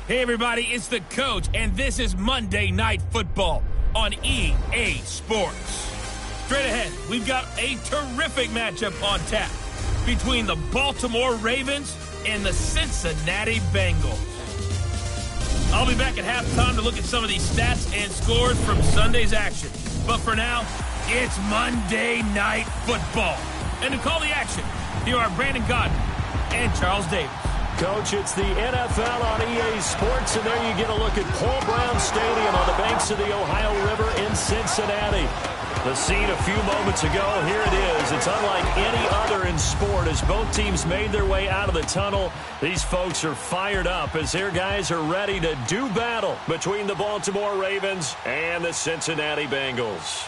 Hey everybody, it's the coach, and this is Monday Night Football on EA Sports. Straight ahead, we've got a terrific matchup on tap between the Baltimore Ravens and the Cincinnati Bengals. I'll be back at halftime to look at some of these stats and scores from Sunday's action. But for now, it's Monday Night Football. And to call the action, here are Brandon Gaudin and Charles Davis. Coach, it's the NFL on EA Sports, and there you get a look at Paul Brown Stadium on the banks of the Ohio River in Cincinnati. The scene a few moments ago, here it is. It's unlike any other in sport as both teams made their way out of the tunnel. These folks are fired up as their guys are ready to do battle between the Baltimore Ravens and the Cincinnati Bengals.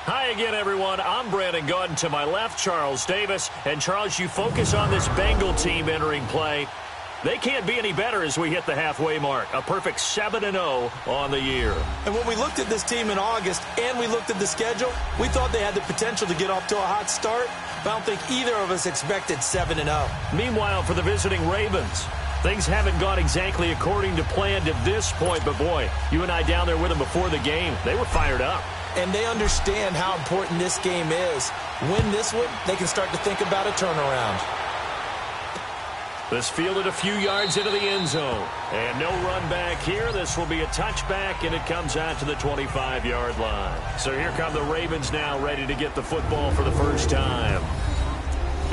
Hi again, everyone. I'm Brandon Gaudin. To my left, Charles Davis. And, Charles, you focus on this Bengal team entering play. They can't be any better as we hit the halfway mark. A perfect 7-0 on the year. And when we looked at this team in August and we looked at the schedule, we thought they had the potential to get off to a hot start. But I don't think either of us expected 7-0. Meanwhile, for the visiting Ravens, things haven't gone exactly according to plan to this point. But, boy, you and I down there with them before the game, they were fired up. And they understand how important this game is. Win this one, they can start to think about a turnaround. This fielded a few yards into the end zone. And no run back here. This will be a touchback, and it comes out to the 25-yard line. So here come the Ravens now, ready to get the football for the first time.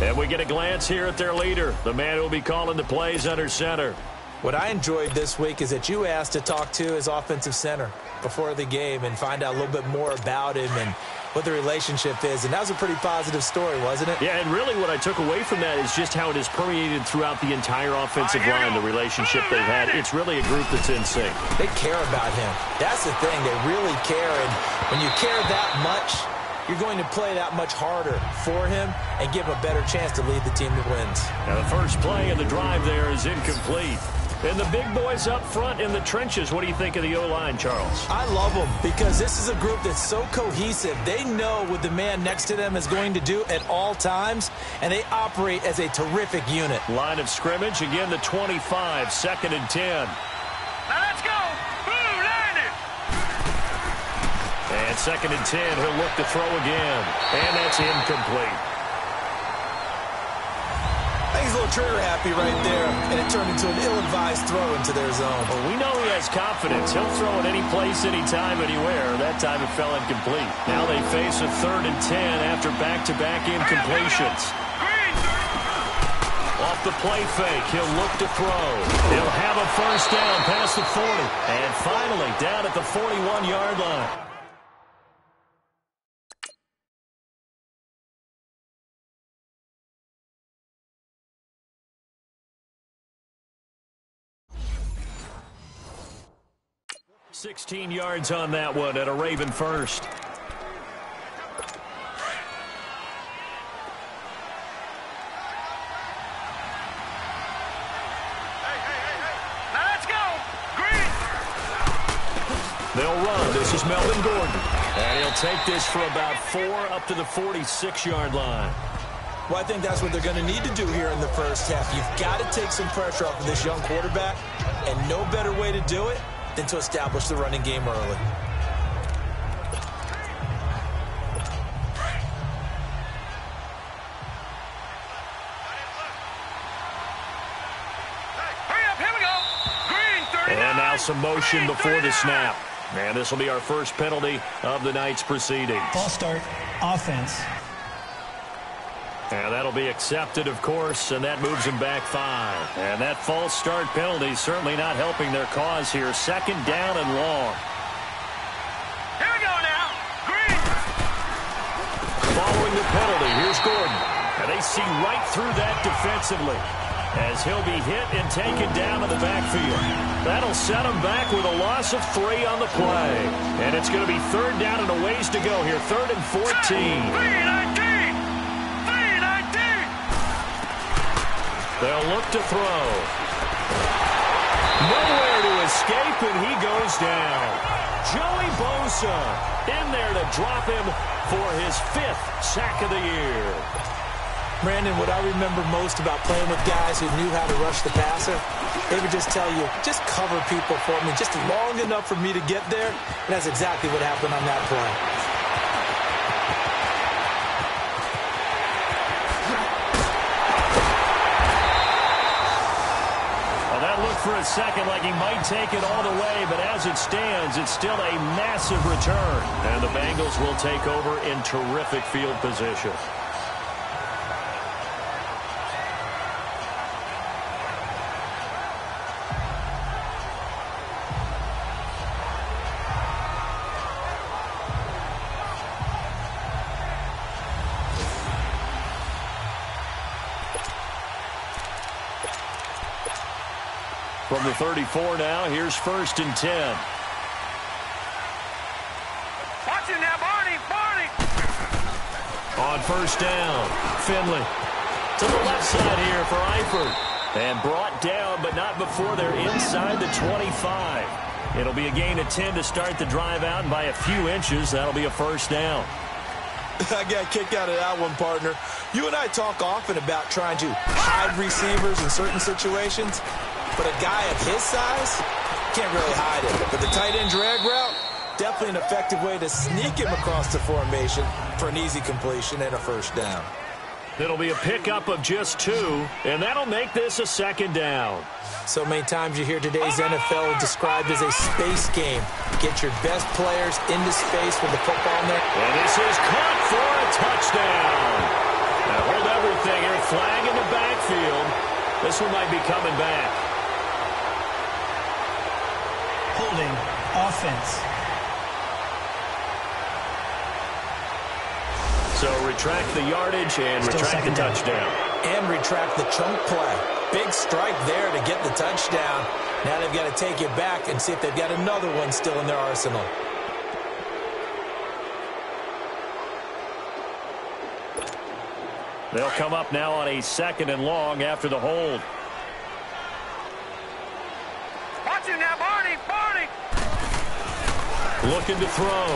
And we get a glance here at their leader, the man who will be calling the plays under center. What I enjoyed this week is that you asked to talk to his offensive center before the game and find out a little bit more about him and what the relationship is. And that was a pretty positive story, wasn't it? Yeah, and really what I took away from that is just how it has permeated throughout the entire offensive line, the relationship they've had. It's really a group that's in sync. They care about him. That's the thing. They really care. And when you care that much, you're going to play that much harder for him and give him a better chance to lead the team that wins. Now the first play of the drive there is incomplete. And the big boys up front in the trenches, what do you think of the O-line, Charles? I love them because this is a group that's so cohesive. They know what the man next to them is going to do at all times, and they operate as a terrific unit. Line of scrimmage, again the 25, 2nd and 10. Now let's go. Blue line it. And 2nd and 10, he'll look to throw again. And that's incomplete. He's a little trigger happy right there, and it turned into an ill-advised throw into their zone. Well, we know he has confidence. He'll throw it any place, anytime, anywhere. That time it fell incomplete. Now they face a 3rd and 10 after back-to-back incompletions. Off the play fake, he'll look to throw. He'll have a first down past the 40. And finally, down at the 41-yard line. $16 yards on that one and a Raven first. Hey. Now let's go. Green. They'll run. This is Melvin Gordon. And he'll take this for about 4 up to the 46-yard line. Well, I think that's what they're going to need to do here in the first half. You've got to take some pressure off of this young quarterback, and no better way to do it than to establish the running game early. Hurry up, here we go. Green, 39. And now some motion before the snap. And this will be our first penalty of the night's proceedings. Ball start, offense. And that'll be accepted, of course, and that moves him back 5. And that false start penalty certainly not helping their cause here. 2nd down and long. Here we go now. Green. Following the penalty, here's Gordon. And they see right through that defensively as he'll be hit and taken down in the backfield. That'll set him back with a loss of 3 on the play. And it's going to be 3rd down and a ways to go here. 3rd and 14. They'll look to throw. Nowhere to escape, and he goes down. Joey Bosa in there to drop him for his 5th sack of the year. Brandon, what I remember most about playing with guys who knew how to rush the passer, they would just tell you, just cover people for me, just long enough for me to get there. And that's exactly what happened on that play. Well, that looked for a second like he might take it all the way, but as it stands, it's still a massive return. And the Bengals will take over in terrific field position. From the 34 now, here's 1st and 10. Watch it now, Barney, Barney. On 1st down, Finley to the left side here for Eifert. And brought down, but not before they're inside the 25. It'll be a gain of 10 to start the drive out, and by a few inches, that'll be a 1st down. I got a kick out of that one, partner. You and I talk often about trying to hide receivers in certain situations. But a guy of his size can't really hide it. But the tight end drag route, definitely an effective way to sneak him across the formation for an easy completion and a 1st down. It'll be a pickup of just 2, and that'll make this a 2nd down. So many times you hear today's NFL described as a space game. Get your best players into space with the football in there. And this is caught for a touchdown. Now hold everything here. Flag in the backfield. This one might be coming back. Holding offense. So retract the yardage and Still retract the 2nd down. touchdown. And retract the chunk play. Big strike there to get the touchdown. Now they've got to take it back and see if they've got another one still in their arsenal. They'll come up now on a 2nd and long after the hold. Watch it now, Barney, Barney. Looking to throw.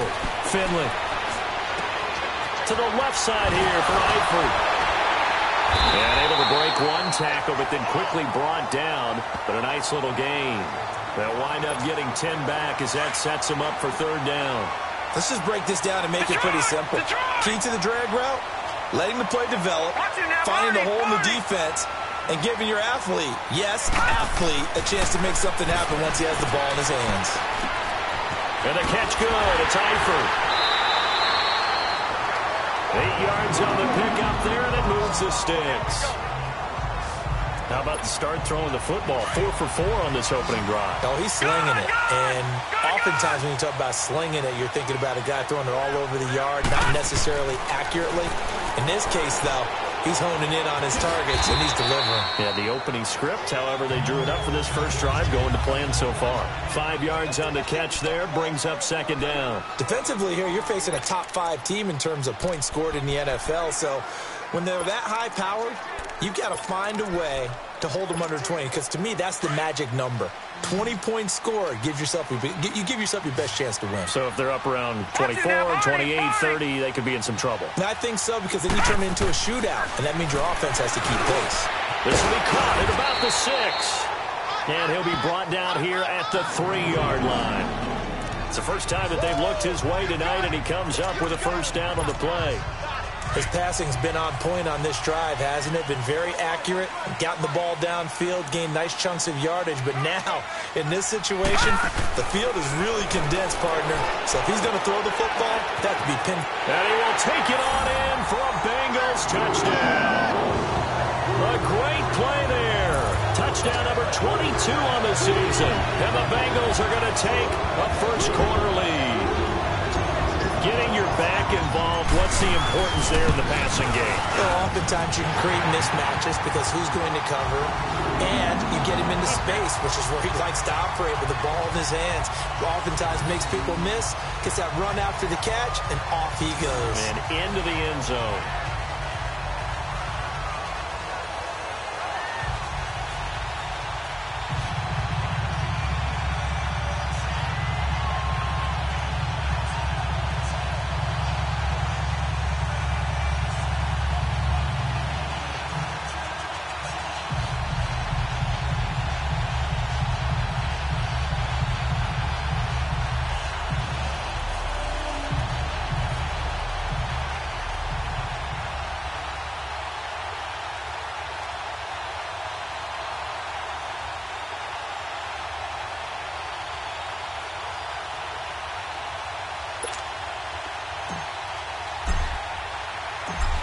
Finley. To the left side here for Eifert. And able to break one tackle, but then quickly brought down. But a nice little gain. They'll wind up getting 10 back as that sets them up for 3rd down. Let's just break this down and make it pretty simple. Key to the drag route, letting the play develop, finding the hole in the defense, and giving your athlete, yes, athlete, a chance to make something happen once he has the ball in his hands. And the catch good. It's Eifert. 8 yards on the pickup there, and it moves the sticks. How about the start throwing the football? 4 for 4 on this opening drive. Oh, he's slinging it. And oftentimes when you talk about slinging it, you're thinking about a guy throwing it all over the yard, not necessarily accurately. In this case, though, he's honing in on his targets, and he's delivering. Yeah, the opening script, however, they drew it up for this first drive, going to plan so far. 5 yards on the catch there, brings up 2nd down. Defensively here, you're facing a top 5 team in terms of points scored in the NFL, so when they're that high-powered, you've got to find a way to hold them under 20, because to me, that's the magic number. 20-point score gives yourself you give yourself your best chance to win. So if they're up around 24, 28, 30, they could be in some trouble. And I think so, because then you turn it into a shootout, and that means your offense has to keep pace. This will be caught at about the 6. And he'll be brought down here at the 3-yard line. It's the first time that they've looked his way tonight, and he comes up with a 1st down on the play. His passing's been on point on this drive, hasn't it? Been very accurate, gotten the ball downfield, gained nice chunks of yardage. But now, in this situation, the field is really condensed, partner. So if he's going to throw the football, that could be pinned. And he will take it on in for a Bengals touchdown. A great play there. Touchdown number 22 on the season. And the Bengals are going to take a first-quarter lead. Getting your back involved, what's the importance there in the passing game? Well, oftentimes you can create mismatches because who's going to cover, and you get him into space, which is where he likes to operate with the ball in his hands. Oftentimes makes people miss, gets that run after the catch, and off he goes. And into the end zone.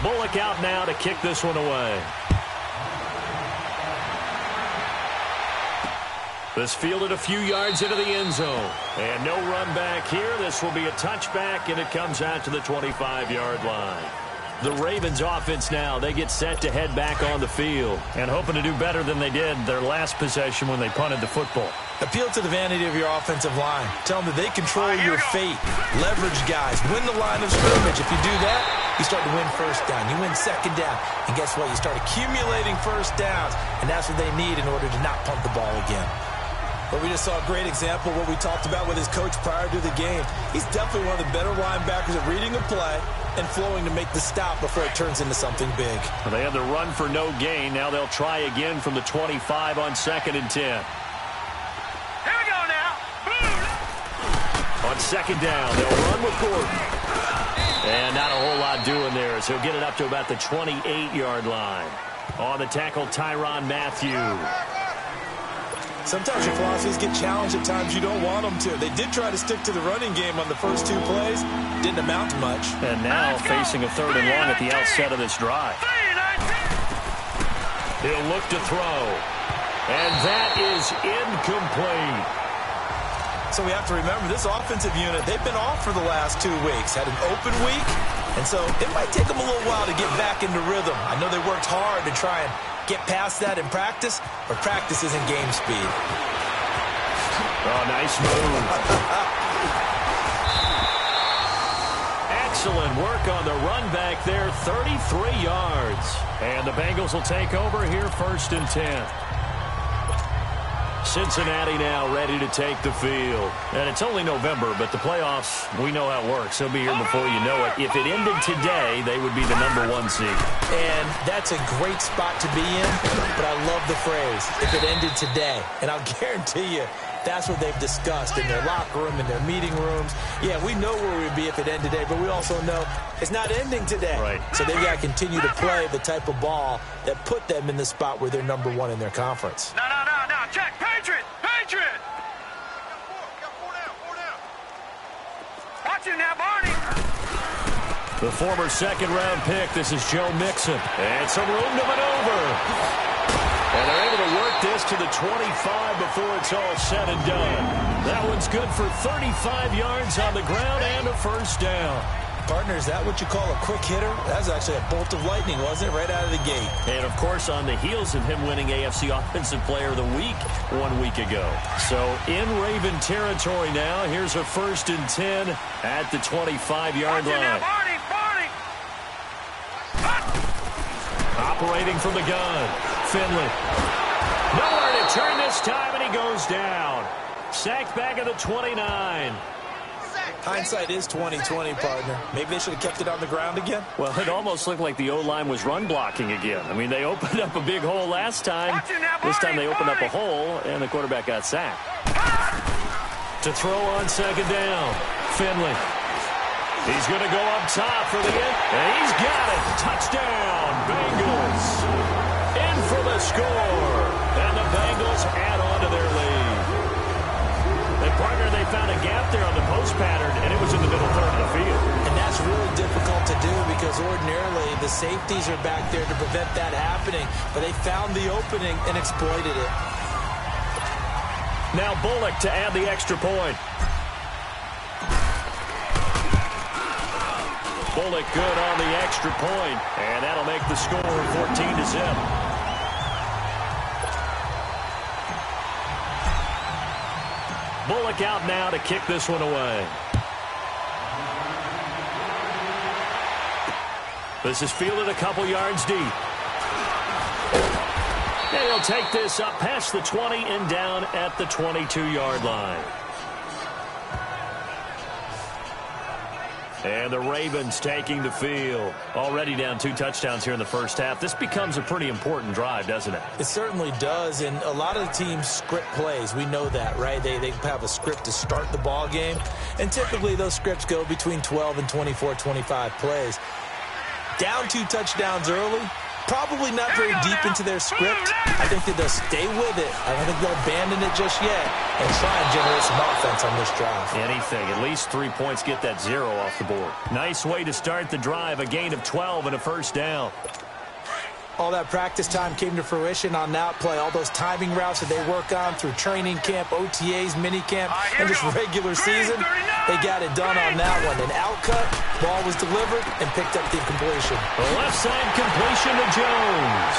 Bullock out now to kick this one away. This fielded a few yards into the end zone. And no run back here. This will be a touchback, and it comes out to the 25-yard line. The Ravens offense now, they get set to head back on the field and hoping to do better than they did their last possession when they punted the football. Appeal to the vanity of your offensive line. Tell them that they control your fate. Leverage guys. Win the line of scrimmage. If you do that, you start to win first down. You win second down. And guess what? You start accumulating first downs. And that's what they need in order to not punt the ball again. But we just saw a great example of what we talked about with his coach prior to the game. He's definitely one of the better linebackers at reading a play and flowing to make the stop before it turns into something big. Well, they had the run for no gain. Now they'll try again from the 25 on 2nd and 10. Here we go now. On 2nd down, they'll run with Gordon. And not a whole lot doing there, as he'll get it up to about the 28-yard line. On the tackle, Tyrann Mathieu. Sometimes your philosophies get challenged at times you don't want them to. They did try to stick to the running game on the first 2 plays. Didn't amount to much. And now facing a 3rd and long at the outset of this drive. He'll look to throw. And that is incomplete. So we have to remember this offensive unit, they've been off for the last 2 weeks. Had an open week. And so it might take them a little while to get back into rhythm. I know they worked hard to try and get past that in practice, but practice isn't game speed. Oh, nice move. Excellent work on the run back there, 33 yards. And the Bengals will take over here 1st and 10. Cincinnati now ready to take the field. And it's only November, but the playoffs, we know how it works. They'll be here before you know it. If it ended today, they would be the #1 seed. And that's a great spot to be in, but I love the phrase, if it ended today. And I'll guarantee you, that's what they've discussed in their locker room, in their meeting rooms. Yeah, we know where we'd be if it ended today, but we also know it's not ending today. Right. So they've got to continue to play the type of ball that put them in the spot where they're #1 in their conference. No. Check. Patriot. Watch it now, Barney. The former 2nd-round pick. This is Joe Mixon. And some room to maneuver. And they're able to work this to the 25 before it's all said and done. That one's good for 35 yards on the ground and a 1st down. Partner, is that what you call a quick hitter? That was actually a bolt of lightning, wasn't it? Right out of the gate. And, of course, on the heels of him winning AFC Offensive Player of the Week 1 week ago. So, in Raven territory now, here's a 1st and 10 at the 25-yard line. Operating from the gun. Finley. Nowhere to turn this time, and he goes down. Sacked back at the 29. Hindsight is 20/20, partner. Maybe they should have kept it on the ground again. Well, it almost looked like the O-line was run blocking again. I mean, they opened up a big hole last time. This time they opened up a hole, and the quarterback got sacked. To throw on 2nd down. Finley. He's going to go up top for the end. And he's got it. Touchdown, Bengals. In for the score. And the Bengals add on to their lead. And, partner, they found a gap there on the post pattern, and it was in the middle 3rd of the field. And that's really difficult to do because ordinarily the safeties are back there to prevent that happening. But they found the opening and exploited it. Now Bullock to add the extra point. Bullock good on the extra point, and that'll make the score 14-0. Bullock out now to kick this one away. This is fielded a couple yards deep. And he'll take this up past the 20 and down at the 22-yard line. And the Ravens taking the field. Already down 2 touchdowns here in the first half. This becomes a pretty important drive, doesn't it? It certainly does, and a lot of the teams script plays. We know that, right? They have a script to start the ball game, and typically those scripts go between 12 and 24, 25 plays. Down 2 touchdowns early, Probably not very deep into their script. I think that they'll stay with it. I don't think they'll abandon it just yet and try and generate some offense on this drive. Anything. At least 3 points, get that 0 off the board. Nice way to start the drive. A gain of 12 and a first down. All that practice time came to fruition on that play. All those timing routes that they work on through training camp, OTAs, minicamp, and just regular season, they got it done on that one. An outcut, ball was delivered, and picked up the completion. The left side completion to Jones.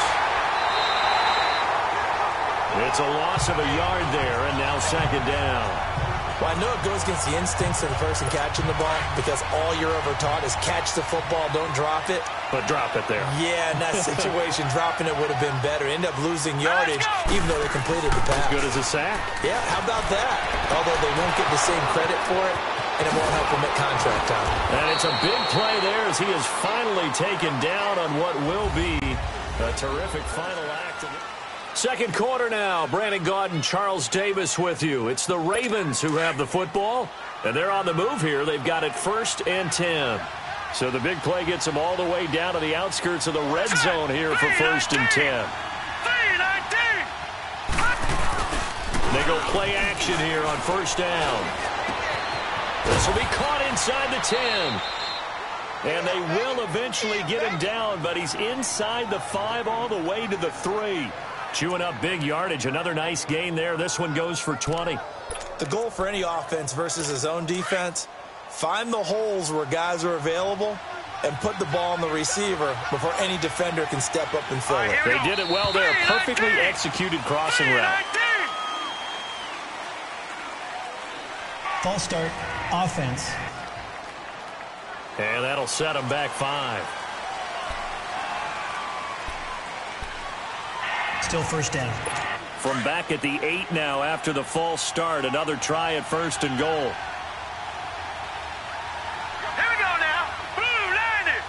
It's a loss of a yard there, and now second down. Well, I know it goes against the instincts of the person catching the ball because all you're ever taught is catch the football, don't drop it. But drop it there. Yeah, in that situation, dropping it would have been better. End up losing yardage, even though they completed the pass. As good as a sack. Yeah, how about that? Although they won't get the same credit for it, and it won't help them at contract time. And it's a big play there as he is finally taken down on what will be a terrific final act. Second quarter now. Brandon Gaudin, Charles Davis with you. It's the Ravens who have the football, and they're on the move here. They've got it 1st and 10. So the big play gets them all the way down to the outskirts of the red zone here for 1st and 10. They go play action here on 1st down. This will be caught inside the 10. And they will eventually get him down, but he's inside the 5 all the way to the 3. Chewing up big yardage. Another nice gain there. This one goes for 20. The goal for any offense versus his own defense, find the holes where guys are available and put the ball on the receiver before any defender can step up and fill it. They did it well there. Perfectly executed crossing route. False start, offense. And that'll set them back 5. Still first down. From back at the 8 now after the false start. Another try at 1st and goal. Here we go now. Blue landed.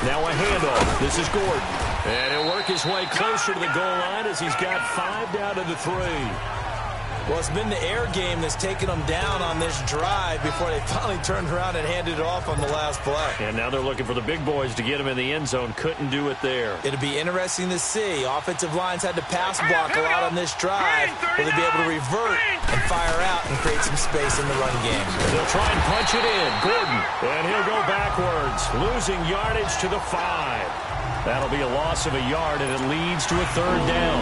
Now a handoff. This is Gordon. And he'll work his way closer to the goal line as he's got 5 down to the 3. Well, it's been the air game that's taken them down on this drive before they finally turned around and handed it off on the last play. And now they're looking for the big boys to get him in the end zone. Couldn't do it there. It'll be interesting to see. Offensive lines had to pass block a lot on this drive. Will they be able to revert and fire out and create some space in the run game? They'll try and punch it in. Gordon. And he'll go backwards, losing yardage to the 5. That'll be a loss of a yard, and it leads to a 3rd down.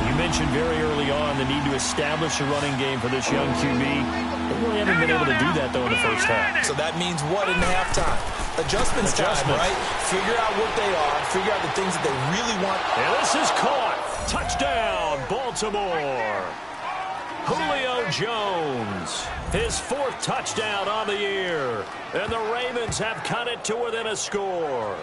You mentioned very early on the need to establish a running game for this young QB. They really haven't been able to do that, though, in the first half. So that means what in halftime? Adjustments time, right? Figure out what they are. Figure out the things that they really want. And this is caught. Touchdown, Baltimore. Julio Jones, his 4th touchdown on the year. And the Ravens have cut it to within a score.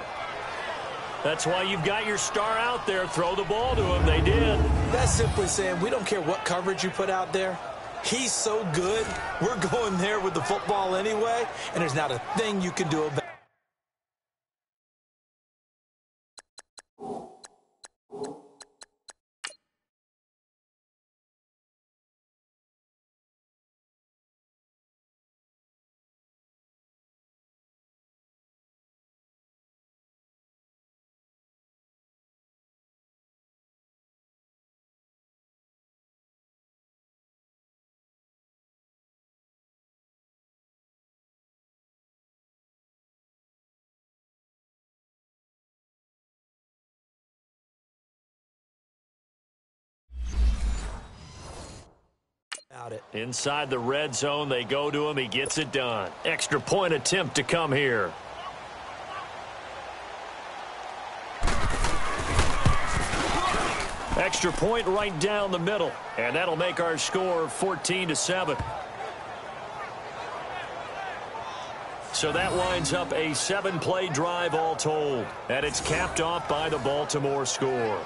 That's why you've got your star out there. Throw the ball to him. They did. That's simply saying we don't care what coverage you put out there. He's so good. We're going there with the football anyway, and there's not a thing you can do about it. Inside the red zone, they go to him. He gets it done. Extra point attempt to come here. Extra point right down the middle. And that'll make our score 14-7. So that winds up a 7-play drive all told. And it's capped off by the Baltimore score.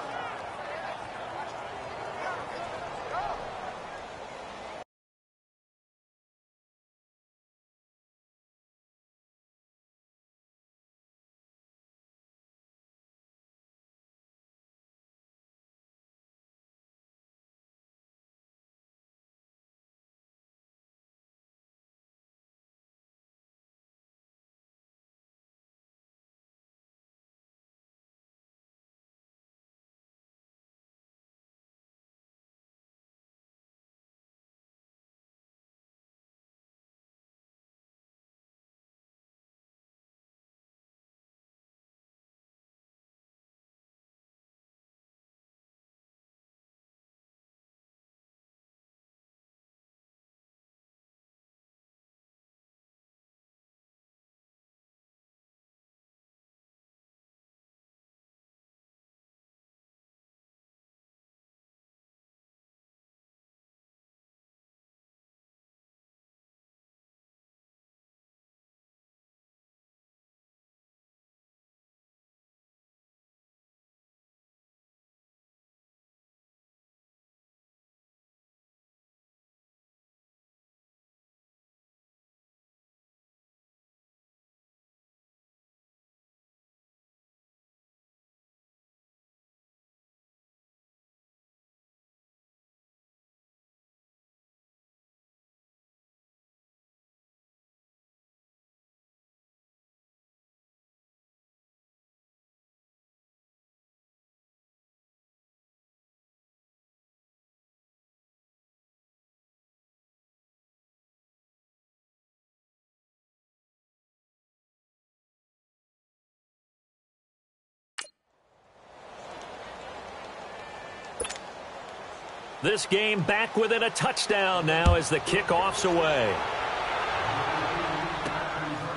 This game back within a touchdown now as the kickoff's away.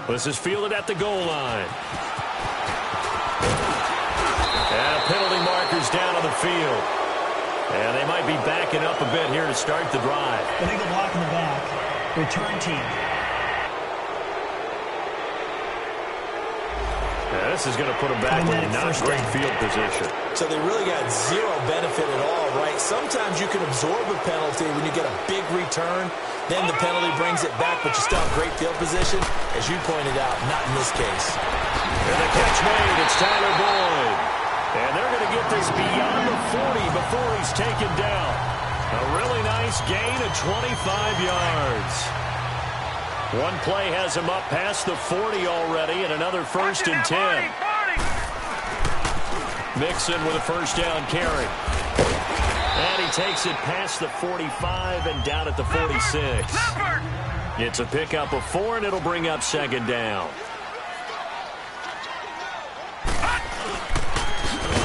This is fielded at the goal line. And a penalty marker's down on the field. And they might be backing up a bit here to start the drive. Illegal block in the back. Return team. Yeah, this is going to put them back in not great field position. So they really got zero benefit at all, right? Sometimes you can absorb a penalty when you get a big return. Then the penalty brings it back, but you still have great field position. As you pointed out, not in this case. And the catch made. It's Tyler Boyd. And they're going to get this beyond the 40 before he's taken down. A really nice gain of 25 yards. One play has him up past the 40 already, and another first and 10. Mixon with a first down carry. And he takes it past the 45 and down at the 46. It's a pickup of 4, and it'll bring up second down.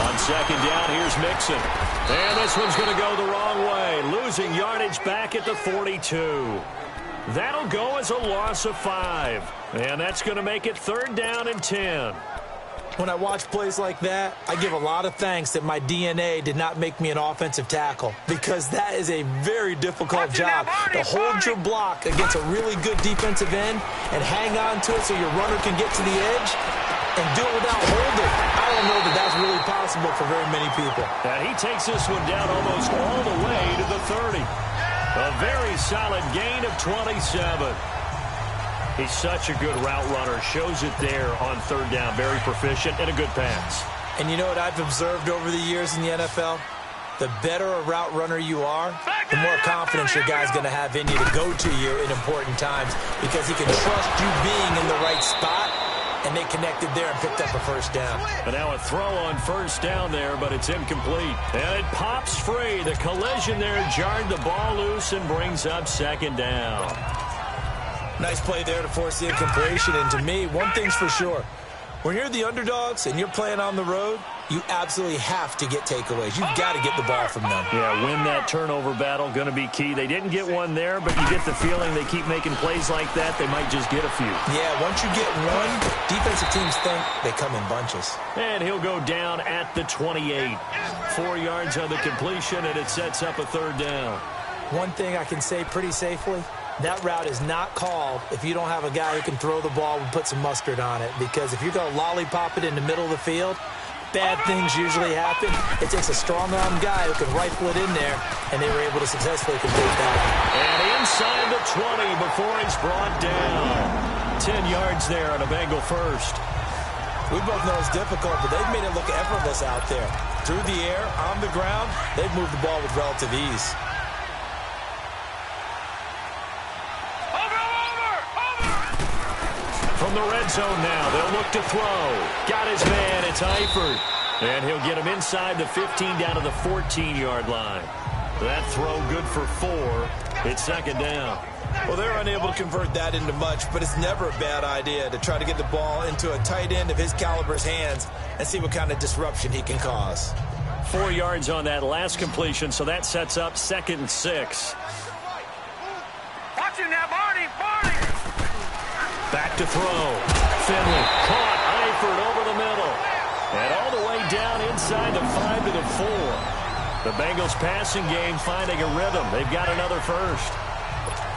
On second down, here's Mixon. And this one's going to go the wrong way, losing yardage back at the 42. That'll go as a loss of 5. And that's going to make it third down and 10. When I watch plays like that, I give a lot of thanks that my DNA did not make me an offensive tackle, because that is a very difficult job to hold your block against a really good defensive end and hang on to it so your runner can get to the edge and do it without holding. I don't know that that's really possible for very many people. And he takes this one down almost all the way to the 30. A very solid gain of 27. He's such a good route runner. Shows it there on third down. Very proficient and a good pass. And you know what I've observed over the years in the NFL? The better a route runner you are, the more confidence your guy's going to have in you to go to you in important times, because he can trust you being in the right spot, and they connected there and picked up a first down. And now a throw on first down there, but it's incomplete. And it pops free. The collision there jarred the ball loose and brings up second down. Nice play there to force the incompletion. And to me, one thing's for sure. When you're the underdogs and you're playing on the road, you absolutely have to get takeaways. You've got to get the ball from them. Yeah, win that turnover battle, going to be key. They didn't get one there, but you get the feeling they keep making plays like that, they might just get a few. Yeah, once you get one, defensive teams think they come in bunches. And he'll go down at the 28. 4 yards on the completion, and it sets up a third down. One thing I can say pretty safely, that route is not called if you don't have a guy who can throw the ball and put some mustard on it. Because if you're going to lollipop it in the middle of the field, bad things usually happen. It takes a strong-arm guy who can rifle it in there, and they were able to successfully complete that. And inside the 20 before he's brought down. 10 yards there on a Bengal first. We both know it's difficult, but they've made it look effortless out there. Through the air, on the ground, they've moved the ball with relative ease. From the red zone now, they'll look to throw. Got his man, it's Eifert. And he'll get him inside the 15 down to the 14-yard line. That throw good for 4. It's second down. Well, they're unable to convert that into much, but it's never a bad idea to try to get the ball into a tight end of his caliber's hands and see what kind of disruption he can cause. 4 yards on that last completion, so that sets up second and 6. Watch him now, Barney! Back to throw. Finley caught. Eifert over the middle. And all the way down inside the 5 to the 4. The Bengals passing game finding a rhythm. They've got another first.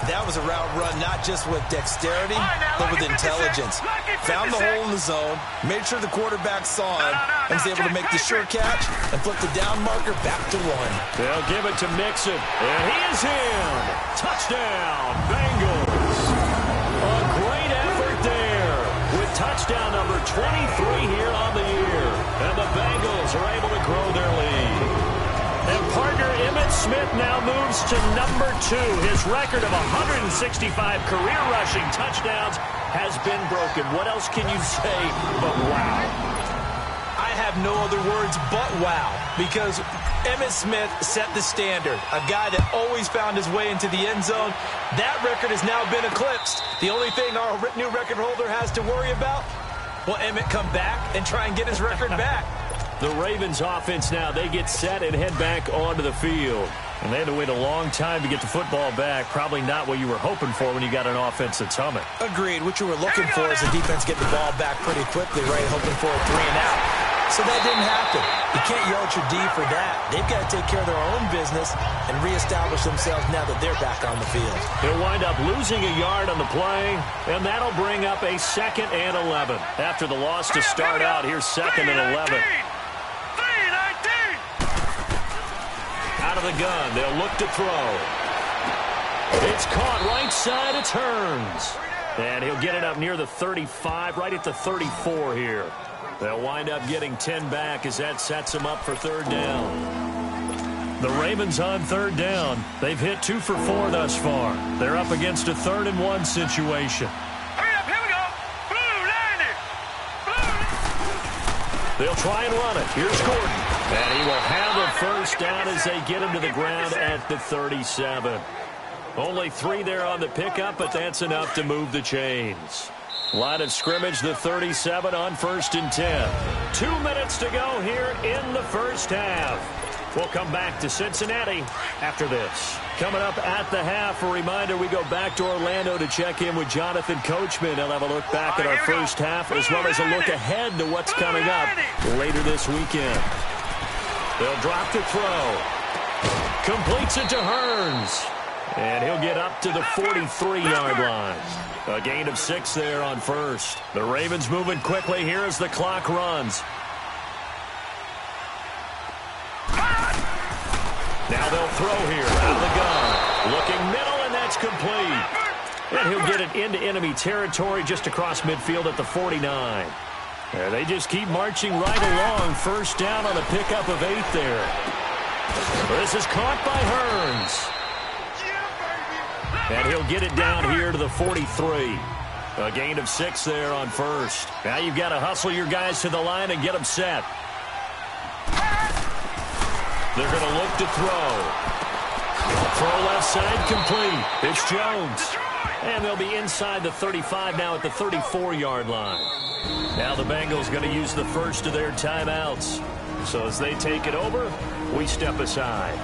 That was a route run not just with dexterity, but with intelligence. Found the hole in the zone, made sure the quarterback saw him, and was able to make the sure catch and flip the down marker back to 1. They'll give it to Mixon. And he is in. Touchdown, Bengals. A great effort there with touchdown number 23 here on the year. And the Bengals are able to grow their lead. And partner Emmitt Smith now moves to number 2. His record of 165 career rushing touchdowns has been broken. What else can you say but wow? I have no other words but wow, because Emmitt Smith set the standard. A guy that always found his way into the end zone. That record has now been eclipsed. The only thing our new record holder has to worry about, will Emmitt come back and try and get his record back? The Ravens offense now, they get set and head back onto the field. And they had to wait a long time to get the football back. Probably not what you were hoping for when you got an offense that's humming. Agreed. What you were looking for is the defense getting the ball back pretty quickly, right? Hoping for a 3 and out. So that didn't happen. You can't yell at your D for that. They've got to take care of their own business and reestablish themselves now that they're back on the field. He'll wind up losing a yard on the play, and that'll bring up a 2nd and 11. After the loss to start out, here's 2nd and 11. Out of the gun, they'll look to throw. It's caught right side, it turns. And he'll get it up near the 35, right at the 34 here. They'll wind up getting 10 back as that sets them up for 3rd down. The Ravens on 3rd down. They've hit 2 for 4 thus far. They're up against a 3rd and 1 situation. Hurry up, here we go. Blue, They'll try and run it. Here's Gordon. And he will have a 1st down as they get him to the ground at the 37. Only 3 there on the pickup, but that's enough to move the chains. Line of scrimmage, the 37 on 1st and 10. 2 minutes to go here in the 1st half. We'll come back to Cincinnati after this. Coming up at the half, a reminder, we go back to Orlando to check in with Jonathan Coachman. He'll have a look back at our 1st half as well as a look ahead to what's coming up later this weekend. They'll drop to throw. Completes it to Hearns. And he'll get up to the 43-yard line. A gain of 6 there on 1st. The Ravens moving quickly here as the clock runs. Now they'll throw here out of the gun. Looking middle, and that's complete. And he'll get it into enemy territory just across midfield at the 49. And they just keep marching right along. 1st down on a pickup of 8 there. This is caught by Hearns. And he'll get it down here to the 43. A gain of 6 there on 1st. Now you've got to hustle your guys to the line and get them set. They're going to look to throw. Throw left side complete. It's Jones. And they'll be inside the 35 now at the 34-yard line. Now the Bengals going to use the first of their timeouts. So as they take it over, we step aside.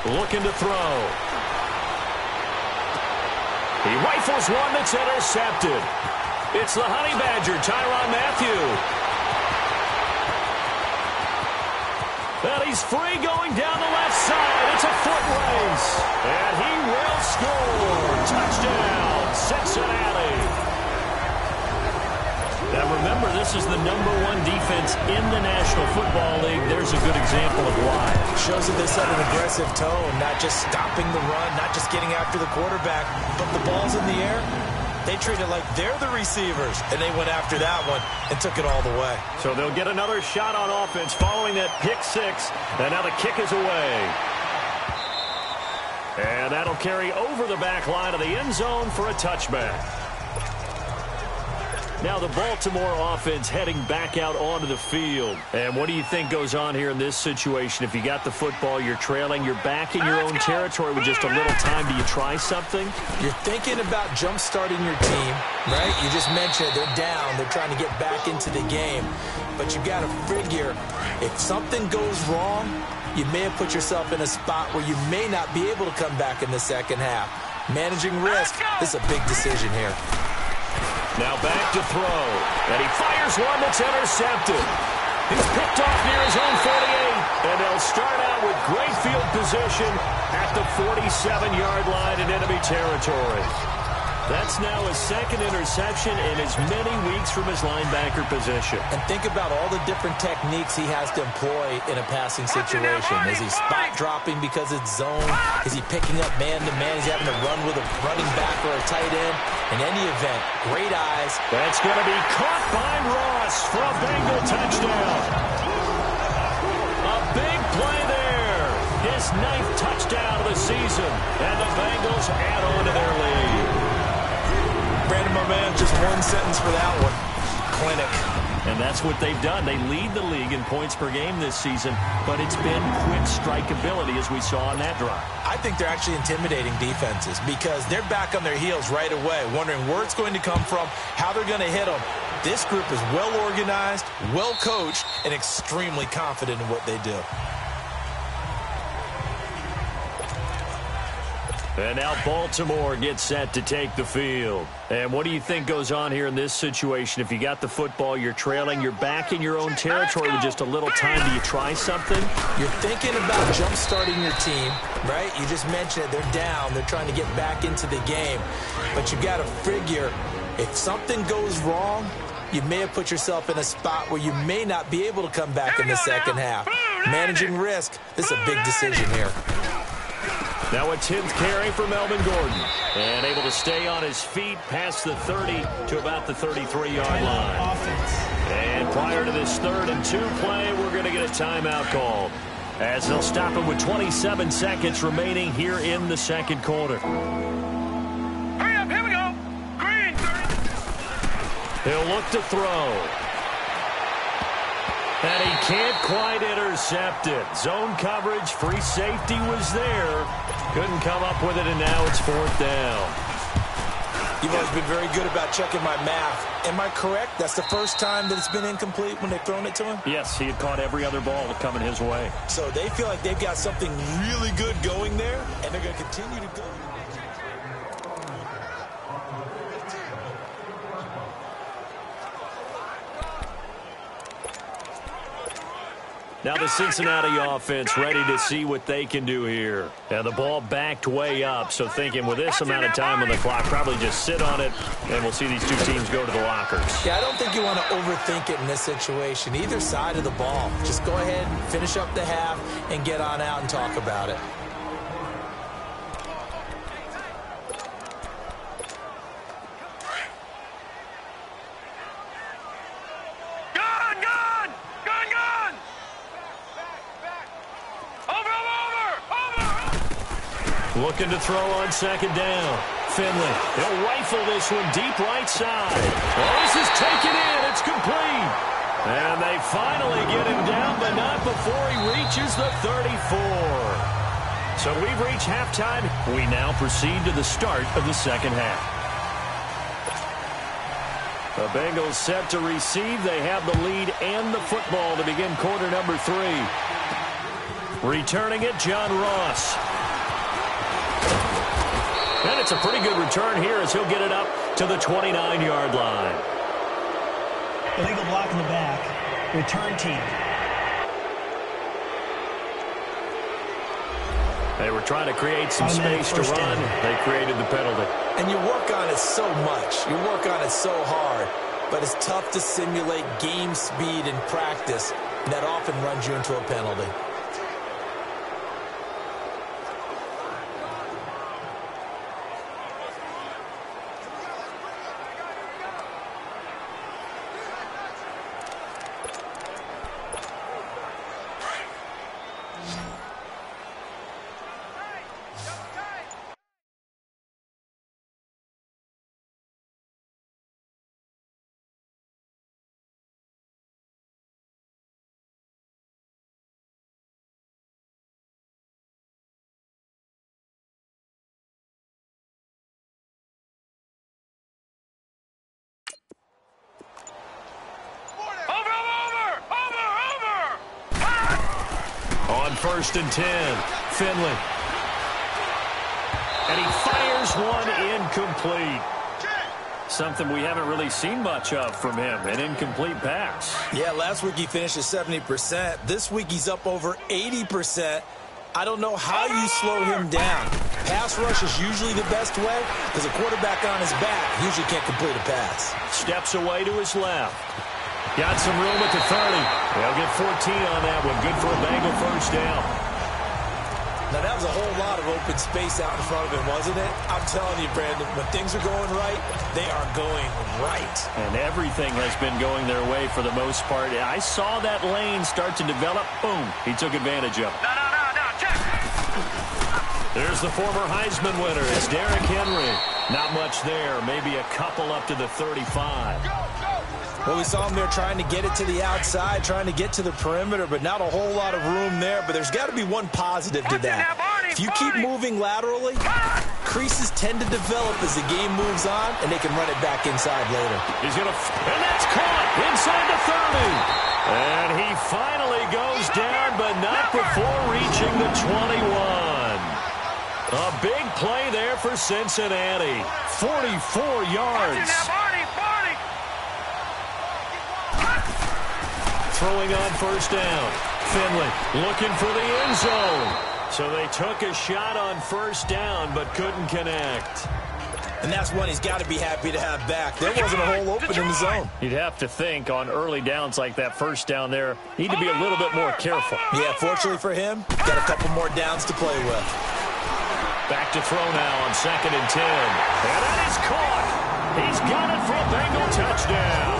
Looking to throw. He rifles one that's intercepted. It's the Honey Badger, Tyrann Mathieu. And he's free going down the left side. It's a foot race. And he will score. Touchdown, Cincinnati. Now remember, this is the #1 defense in the National Football League. There's a good example of why. Shows that they set an aggressive tone, not just stopping the run, not just getting after the quarterback, but the ball's in the air. They treat it like they're the receivers, and they went after that one and took it all the way. So they'll get another shot on offense following that pick 6, and now the kick is away. And that'll carry over the back line of the end zone for a touchback. Now the Baltimore offense heading back out onto the field. And what do you think goes on here in this situation? If you got the football, you're trailing, you're back in your own territory with just a little time. Do you try something? You're thinking about jump-starting your team, right? You just mentioned they're down. They're trying to get back into the game. But you got to figure, if something goes wrong, you may have put yourself in a spot where you may not be able to come back in the second half. Managing risk, this is a big decision here. Now back to throw. And he fires one that's intercepted. He's picked off near his own 48. And they'll start out with great field position at the 47-yard line in enemy territory. That's now his second interception in as many weeks from his linebacker position. And think about all the different techniques he has to employ in a passing situation. Is he spot dropping because it's zone? Is he picking up man-to-man? Is he having to run with a running back or a tight end? In any event, great eyes. That's going to be caught by Ross for a Bengal touchdown. A big play there. His 9th touchdown of the season. And the Bengals add on to their lead. Brandon, my man, just one sentence for that one. Clinic. And that's what they've done. They lead the league in points per game this season, but it's been quick strikeability as we saw on that drive. I think they're actually intimidating defenses because they're back on their heels right away, wondering where it's going to come from, how they're going to hit them. This group is well organized, well coached, and extremely confident in what they do. And now Baltimore gets set to take the field. And what do you think goes on here in this situation? If you got the football, you're trailing, you're back in your own territory with just a little time. Do you try something? You're thinking about jump-starting your team, right? You just mentioned it. They're down. They're trying to get back into the game. But you got to figure if something goes wrong, you may have put yourself in a spot where you may not be able to come back in the second half. Managing risk, this is a big decision here. Now a 10th carry for Melvin Gordon. And able to stay on his feet past the 30 to about the 33-yard line. And prior to this 3rd and 2 play, we're going to get a timeout called, as they'll stop him with 27 seconds remaining here in the second quarter. Hurry up, here we go. Green. He'll look to throw. And he can't quite intercept it. Zone coverage, free safety was there. Couldn't come up with it, and now it's 4th down. You've always been very good about checking my math. Am I correct? That's the first time that it's been incomplete when they've thrown it to him? Yes, he had caught every other ball coming his way. So they feel like they've got something really good going there, and they're going to continue to go. Now the Cincinnati offense ready to see what they can do here. And the ball backed way up, so thinking with this amount of time on the clock, probably just sit on it, and we'll see these two teams go to the lockers. Yeah, I don't think you want to overthink it in this situation. Either side of the ball. Just go ahead and finish up the half and get on out and talk about it. Looking to throw on 2nd down. Finley, he'll rifle this one deep right side. Oh, this is taken in. It's complete. And they finally get him down, but not before he reaches the 34. So we've reached halftime. We now proceed to the start of the second half. The Bengals set to receive. They have the lead and the football to begin quarter number 3. Returning it, John Ross. And it's a pretty good return here as he'll get it up to the 29-yard line. Illegal block in the back. Return team. They were trying to create some space to run. They created the penalty. And you work on it so much. You work on it so hard. But it's tough to simulate game speed in practice. And that often runs you into a penalty. On 1st and 10, Finley. And he fires one incomplete. Something we haven't really seen much of from him, an incomplete pass. Yeah, last week he finished at 70%. This week he's up over 80%. I don't know how you slow him down. Pass rush is usually the best way because a quarterback on his back usually can't complete a pass. Steps away to his left. Got some room at the 30. They'll get 14 on that one. Good for a Bengal first down. Now, that was a whole lot of open space out in front of him, wasn't it? I'm telling you, Brandon, when things are going right, they are going right. And everything has been going their way for the most part. I saw that lane start to develop. Boom. He took advantage of it. No, check. There's the former Heisman winner. It's Derrick Henry. Not much there. Maybe a couple up to the 35. Well, we saw him there trying to get it to the outside, trying to get to the perimeter, but not a whole lot of room there. But there's got to be one positive to that. If you keep moving laterally, creases tend to develop as the game moves on, and they can run it back inside later. He's going to, and that's caught inside the 30. And he finally goes down, but not before reaching the 21. A big play there for Cincinnati. 44 yards. Throwing on first down. Finley looking for the end zone. So they took a shot on first down, but couldn't connect. And that's one he's got to be happy to have back. There wasn't a hole open in the zone. You'd have to think on early downs like that first down there, need to be a little bit more careful. Yeah, fortunately for him, got a couple more downs to play with. Back to throw now on 2nd and 10. And that is caught. He's got it for a Bengal touchdown.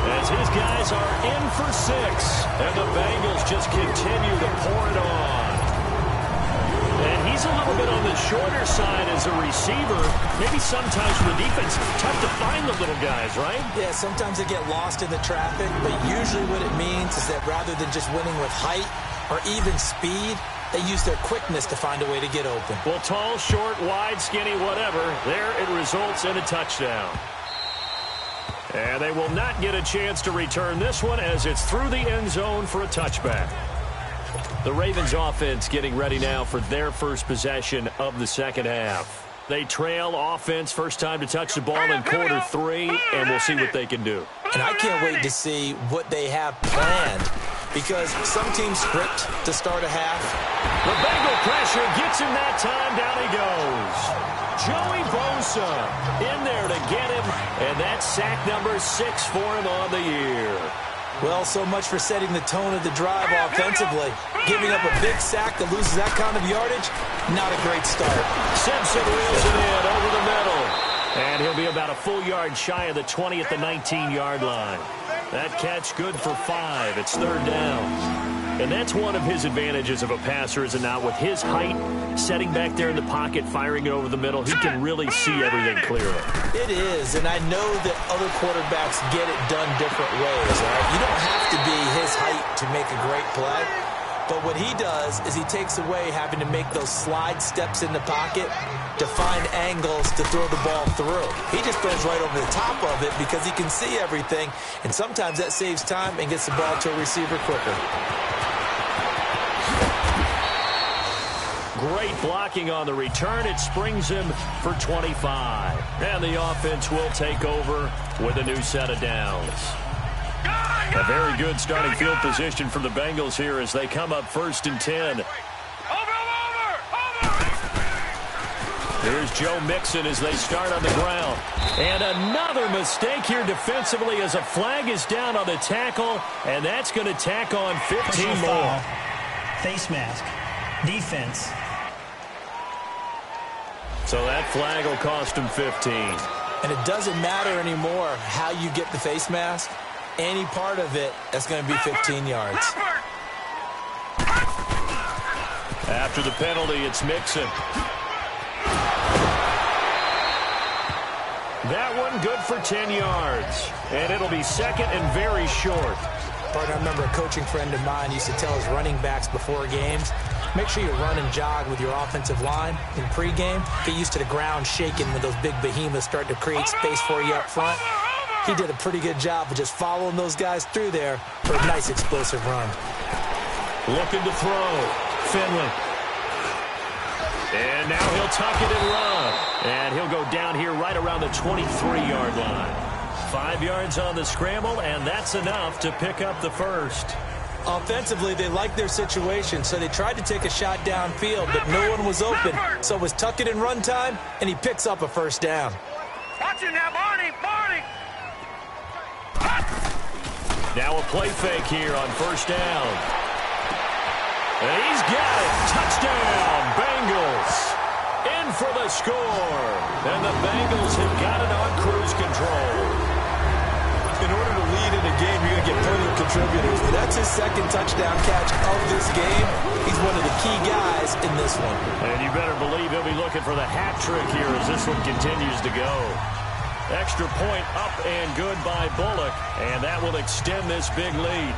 As his guys are in for 6, and the Bengals just continue to pour it on. And he's a little bit on the shorter side as a receiver. Maybe sometimes for the defense, tough to find the little guys, right? Yeah, sometimes they get lost in the traffic, but usually what it means is that rather than just winning with height or even speed, they use their quickness to find a way to get open. Well, tall, short, wide, skinny, whatever, there it results in a touchdown. And they will not get a chance to return this one as it's through the end zone for a touchback. The Ravens offense getting ready now for their first possession of the second half. They trail offense, first time to touch the ball in quarter 3, and we'll see what they can do. And I can't wait to see what they have planned because some teams script to start a half. The Bengal pressure gets him that time. Down he goes. Joey Bosa in there to get him, and that's sack number 6 for him on the year. Well, so much for setting the tone of the drive offensively. Giving up a big sack that loses that kind of yardage, not a great start. Simpson reels it in over the middle, and he'll be about a full yard shy of the 20 at the 19-yard line. That catch good for 5. It's 3rd down. And that's one of his advantages of a passer, is it not? With his height, setting back there in the pocket, firing it over the middle, he can really see everything clearly. It is, and I know that other quarterbacks get it done different ways, right? You don't have to be his height to make a great play. But what he does is he takes away having to make those slide steps in the pocket to find angles to throw the ball through. He just throws right over the top of it because he can see everything, and sometimes that saves time and gets the ball to a receiver quicker. Great blocking on the return. It springs him for 25. And the offense will take over with a new set of downs. A very good starting field position for the Bengals here as they come up 1st and 10. Here's Joe Mixon as they start on the ground. And another mistake here defensively as a flag is down on the tackle, and that's going to tack on 15 more. Foul. Face mask. Defense. So that flag will cost him 15. And it doesn't matter anymore how you get the face mask. Any part of it, that's going to be 15 yards. After the penalty, it's Mixon. That one good for 10 yards. And it'll be 2nd and very short. Partner, I remember a coaching friend of mine used to tell his running backs before games, make sure you run and jog with your offensive line in pregame. Get used to the ground shaking when those big behemoths start to create space for you up front. He did a pretty good job of just following those guys through there for a nice explosive run. Looking to throw. Finley. And now he'll tuck it and run. And he'll go down here right around the 23-yard line. 5 yards on the scramble, and that's enough to pick up the first. Offensively, they liked their situation, so they tried to take a shot downfield, but no one was open. So it was tuck it in run time, and he picks up a first down. Watch it now, Barney! Barney! Now a play fake here on first down. And he's got it. Touchdown, Bengals. In for the score. And the Bengals have got it on cruise control. In order to lead in a game, you're going to get plenty of contributors. But that's his second touchdown catch of this game. He's one of the key guys in this one. And you better believe he'll be looking for the hat trick here as this one continues to go. Extra point up and good by Bullock, and that will extend this big lead.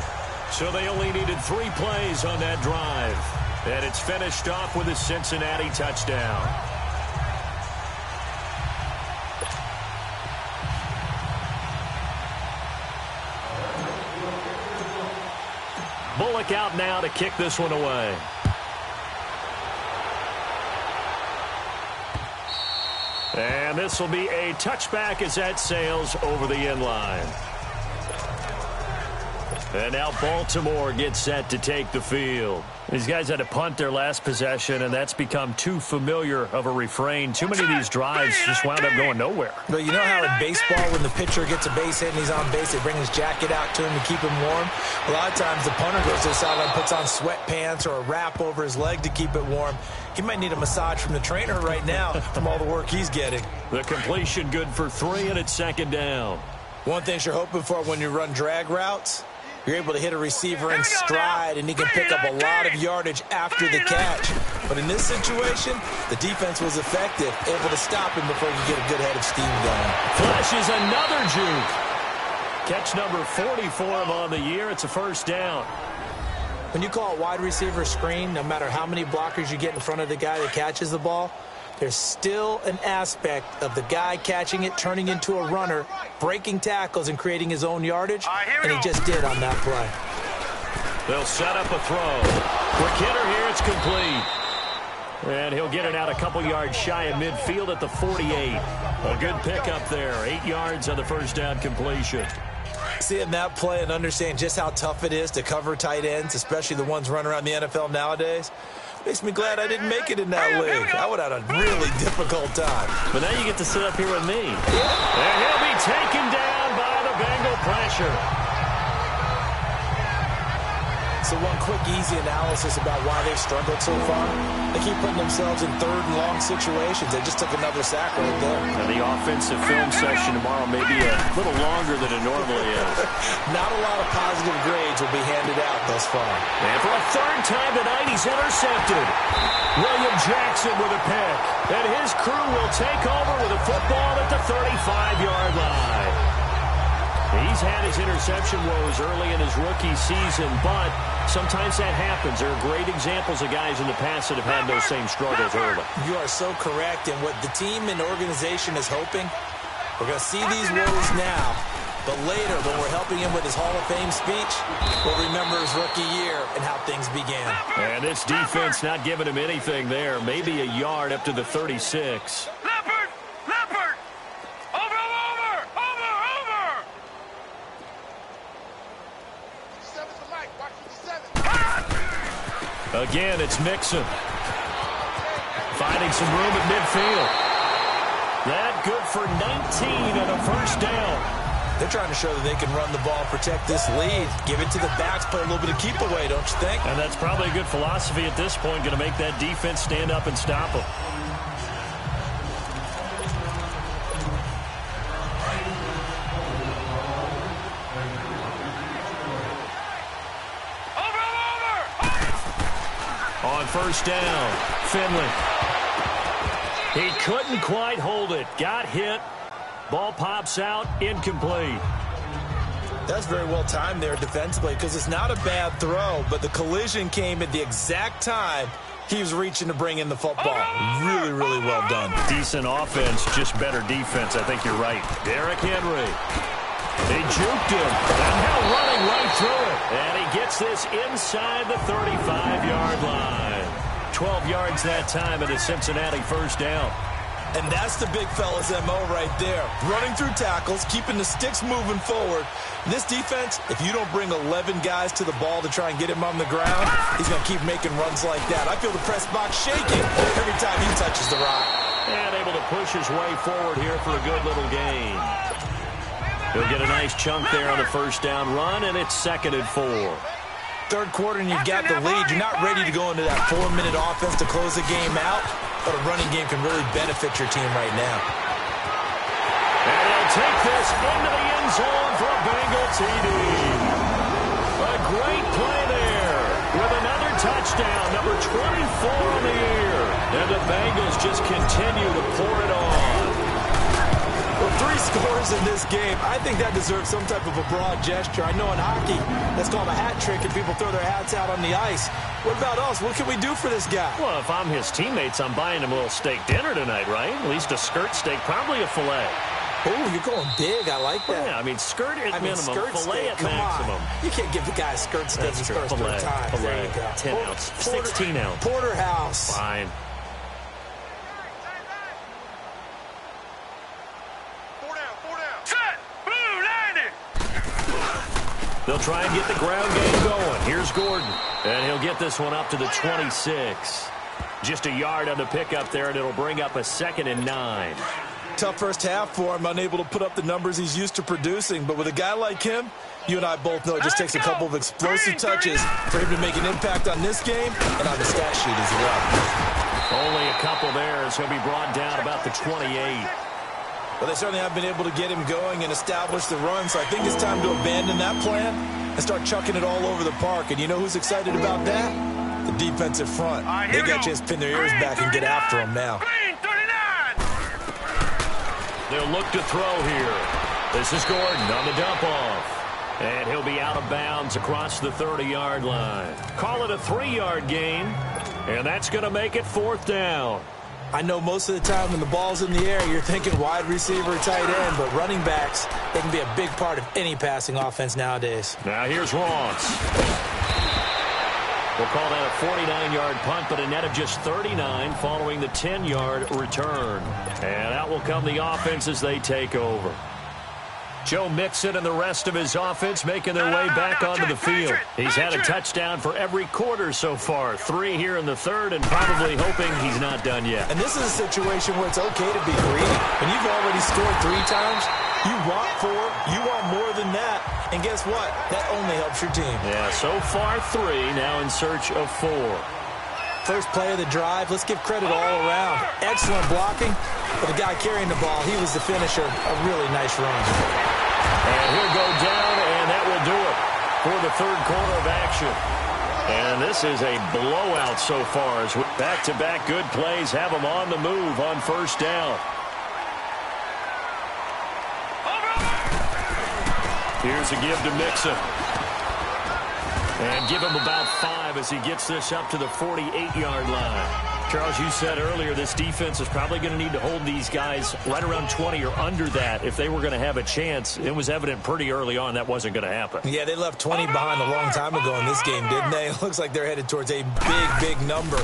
So they only needed 3 plays on that drive. And it's finished off with a Cincinnati touchdown. Bullock out now to kick this one away. And this will be a touchback as that sails over the end line. And now Baltimore gets set to take the field. These guys had to punt their last possession, and that's become too familiar of a refrain. Too many of these drives just wound up going nowhere. But you know how in baseball, when the pitcher gets a base hit and he's on base, they bring his jacket out to him to keep him warm? A lot of times the punter goes to the sideline, puts on sweatpants or a wrap over his leg to keep it warm. He might need a massage from the trainer right now from all the work he's getting. The completion good for 3, and it's second down. One thing you're hoping for when you run drag routes, you're able to hit a receiver in stride, and he can pick up a lot of yardage after the catch. But in this situation, the defense was effective, able to stop him before he could get a good head of steam going. Flashes another juke. Catch number 40 for him on the year. It's a first down. When you call a wide receiver screen, no matter how many blockers you get in front of the guy that catches the ball, there's still an aspect of the guy catching it, turning into a runner, breaking tackles, and creating his own yardage, and he just did on that play. They'll set up a throw. Quick hitter here, it's complete. And he'll get it out a couple yards shy of midfield at the 48. A good pickup there, 8 yards on the first down completion. Seeing that play and understand just how tough it is to cover tight ends, especially the ones running around the NFL nowadays, makes me glad I didn't make it in that league. I would have had a really difficult time. But now you get to sit up here with me. And he'll be taken down by the Bengal pressure. So one quick, easy analysis about why they've struggled so far. They keep putting themselves in third and long situations. They just took another sack right there. And the offensive film session tomorrow may be a little longer than it normally is. Not a lot of positive grades will be handed out thus far. And for a third time tonight, he's intercepted. William Jackson with a pick. And his crew will take over with a football at the 35-yard line. He's had his interception woes early in his rookie season, but sometimes that happens. There are great examples of guys in the past that have had those same struggles early. You are so correct, and what the team and organization is hoping, we're going to see these woes now, but later when we're helping him with his Hall of Fame speech, we'll remember his rookie year and how things began. And this defense not giving him anything there, maybe a yard up to the 36. Again, it's Mixon. Finding some room at midfield. That good for 19 and a first down. They're trying to show that they can run the ball, protect this lead, give it to the backs, play a little bit of keep away, don't you think? And that's probably a good philosophy at this point, going to make that defense stand up and stop them. On first down, Finley. He couldn't quite hold it. Got hit. Ball pops out, incomplete. That's very well timed there defensively because it's not a bad throw, but the collision came at the exact time he was reaching to bring in the football. Really, really well done. Decent offense, just better defense. I think you're right. Derrick Henry. They juked him, and now running right through it. And he gets this inside the 35-yard line. 12 yards that time at a Cincinnati first down. And that's the big fella's MO right there. Running through tackles, keeping the sticks moving forward. This defense, if you don't bring 11 guys to the ball to try and get him on the ground, he's going to keep making runs like that. I feel the press box shaking every time he touches the rock. And able to push his way forward here for a good little gain. He'll get a nice chunk there on the first down run, and it's 2nd and 4. Third quarter and you've got the lead. You're not ready to go into that 4-minute offense to close the game out, but a running game can really benefit your team right now. And he'll take this into the end zone for a Bengal TD. A great play there with another touchdown, number 24 on the year. And the Bengals just continue to pour it on. Well, 3 scores in this game. I think that deserves some type of a broad gesture. I know in hockey, that's called a hat trick, and people throw their hats out on the ice. What about us? What can we do for this guy? Well, if I'm his teammates, I'm buying him a little steak dinner tonight, right? At least a skirt steak, probably a filet. Oh, you're going big. I like that. Yeah, I mean, skirt at minimum, skirt filet steak, at maximum. You can't give the guy a skirt steak his first 3 times. There you go. 10 ounce, 16 ounce. Porterhouse. Fine. They'll try and get the ground game going. Here's Gordon. And he'll get this one up to the 26. Just a yard on the pickup there, and it'll bring up a 2nd and 9. Tough first half for him, unable to put up the numbers he's used to producing. But with a guy like him, you and I both know it just takes a couple of explosive touches for him to make an impact on this game and on the stat sheet as well. Only a couple there as he'll be brought down about the 28. Well, they certainly have been able to get him going and establish the run, so I think it's time to abandon that plan and start chucking it all over the park. And you know who's excited about that? The defensive front. They got a chance to pin their ears back and get after him now. They'll look to throw here. This is Gordon on the dump-off. And he'll be out of bounds across the 30-yard line. Call it a 3-yard gain, and that's going to make it 4th down. I know most of the time when the ball's in the air, you're thinking wide receiver, tight end, but running backs, they can be a big part of any passing offense nowadays. Now here's Ross. We'll call that a 49-yard punt, but a net of just 39 following the 10-yard return. And out will come the offense as they take over. Joe Mixon and the rest of his offense making their way back onto the field. He's had a touchdown for every quarter so far. 3 here in the third, and probably hoping he's not done yet. And this is a situation where it's okay to be greedy. When you've already scored 3 times, you want 4, you want more than that. And guess what? That only helps your team. Yeah, so far 3, now in search of 4. First play of the drive, let's give credit all around. Excellent blocking, but the guy carrying the ball, he was the finisher. A really nice run. And he'll go down, and that will do it for the third quarter of action. And this is a blowout so far as back-to-back good plays have them on the move on first down. Here's a give to Mixon. And give him about 5 as he gets this up to the 48-yard line. Charles, you said earlier this defense is probably going to need to hold these guys right around 20 or under that if they were going to have a chance. It was evident pretty early on that wasn't going to happen. Yeah, they left 20 behind a long time ago in this game, didn't they? It looks like they're headed towards a big, big number.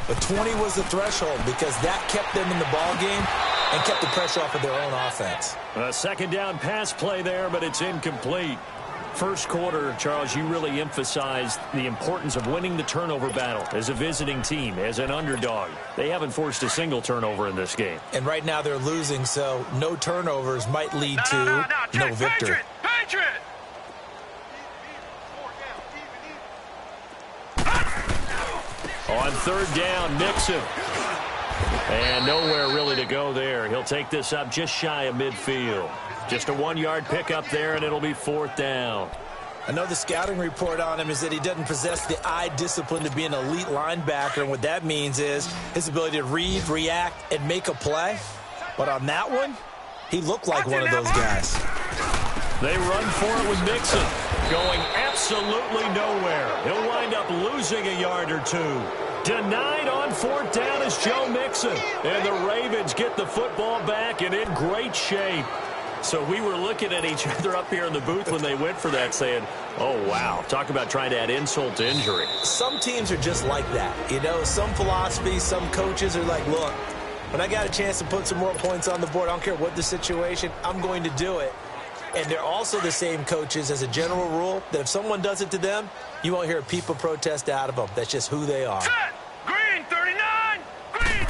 But 20 was the threshold because that kept them in the ball game and kept the pressure off of their own offense. A second down pass play there, but it's incomplete. First quarter, Charles, you really emphasized the importance of winning the turnover battle as a visiting team, as an underdog. They haven't forced a single turnover in this game. And right now they're losing, so no turnovers might lead to no victory. On third down, Mixon. And nowhere really to go there. He'll take this up just shy of midfield. Just a 1-yard pickup there, and it'll be 4th down. I know the scouting report on him is that he doesn't possess the eye discipline to be an elite linebacker, and what that means is his ability to read, react, and make a play. But on that one, he looked like one of those guys. They run for it with Mixon, going absolutely nowhere. He'll wind up losing a yard or 2. Denied on 4th down is Joe Mixon. And the Ravens get the football back and in great shape. So we were looking at each other up here in the booth when they went for that saying, oh, wow, talk about trying to add insult to injury. Some teams are just like that. You know, some philosophies, some coaches are like, look, when I got a chance to put some more points on the board, I don't care what the situation, I'm going to do it. And they're also the same coaches as a general rule that if someone does it to them, you won't hear a peep of protest out of them. That's just who they are. Set. Green, 39. Green.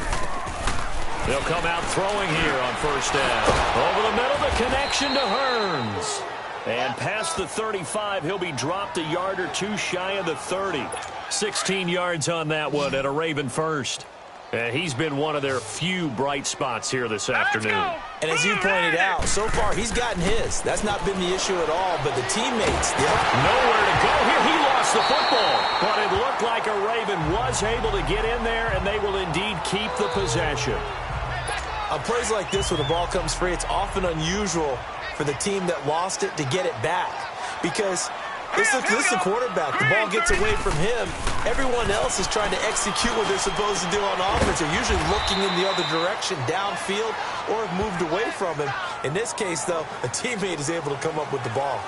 They'll come out throwing here on first down. Over the middle, the connection to Hearns. And past the 35, he'll be dropped a yard or two shy of the 30. 16 yards on that one at a Raven first. He's been one of their few bright spots here this afternoon. And as you pointed out, so far he's gotten his. That's not been the issue at all, but the teammates, nowhere to go here. He lost the football. But it looked like a Raven was able to get in there, and they will indeed keep the possession. On plays like this, when the ball comes free, it's often unusual for the team that lost it to get it back. Because this is the quarterback. The ball gets away from him. Everyone else is trying to execute what they're supposed to do on offense. They're usually looking in the other direction, downfield, or have moved away from him. In this case, though, a teammate is able to come up with the ball.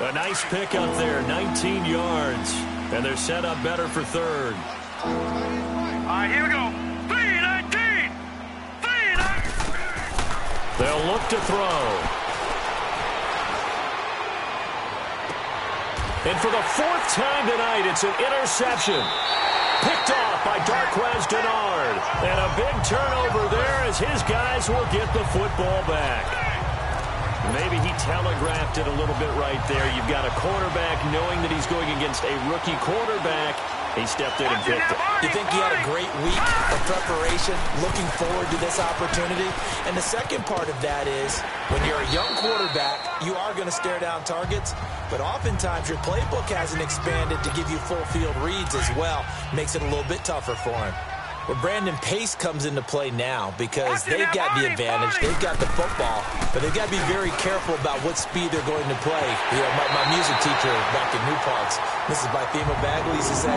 A nice pick up there, 19 yards. And they're set up better for third. All right, here we go. 3-19. 3-19. They'll look to throw. And for the fourth time tonight, it's an interception. Picked off by Darquez Denard. And a big turnover there as his guys will get the football back. Maybe he telegraphed it a little bit right there. You've got a quarterback knowing that he's going against a rookie quarterback. He stepped in and picked it. You think he had a great week of preparation, looking forward to this opportunity? And the second part of that is, when you're a young quarterback, you are going to stare down targets, but oftentimes your playbook hasn't expanded to give you full field reads as well. Makes it a little bit tougher for him. Well, Brandon, pace comes into play now because they've got the advantage. They've got the football, but they've got to be very careful about what speed they're going to play. You know, my music teacher back in New Parks, Mrs. Bythema Bagley, used to say,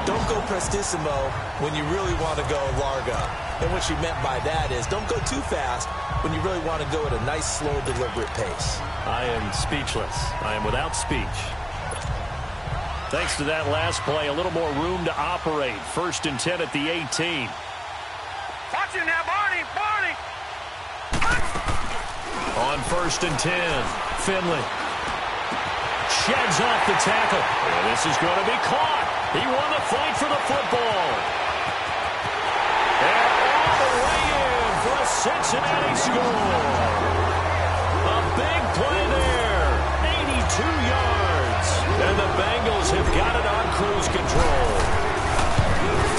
don't go prestissimo when you really want to go larga. And what she meant by that is don't go too fast when you really want to go at a nice, slow, deliberate pace. I am speechless. I am without speech. Thanks to that last play, a little more room to operate. 1st and 10 at the 18. Watch him now, Barney. Barney. On 1st and 10, Finley sheds off the tackle. And this is going to be caught. He won the fight for the football. And all the way in for a Cincinnati score. A big play there. 82 yards. And the Bengals have got it on cruise control.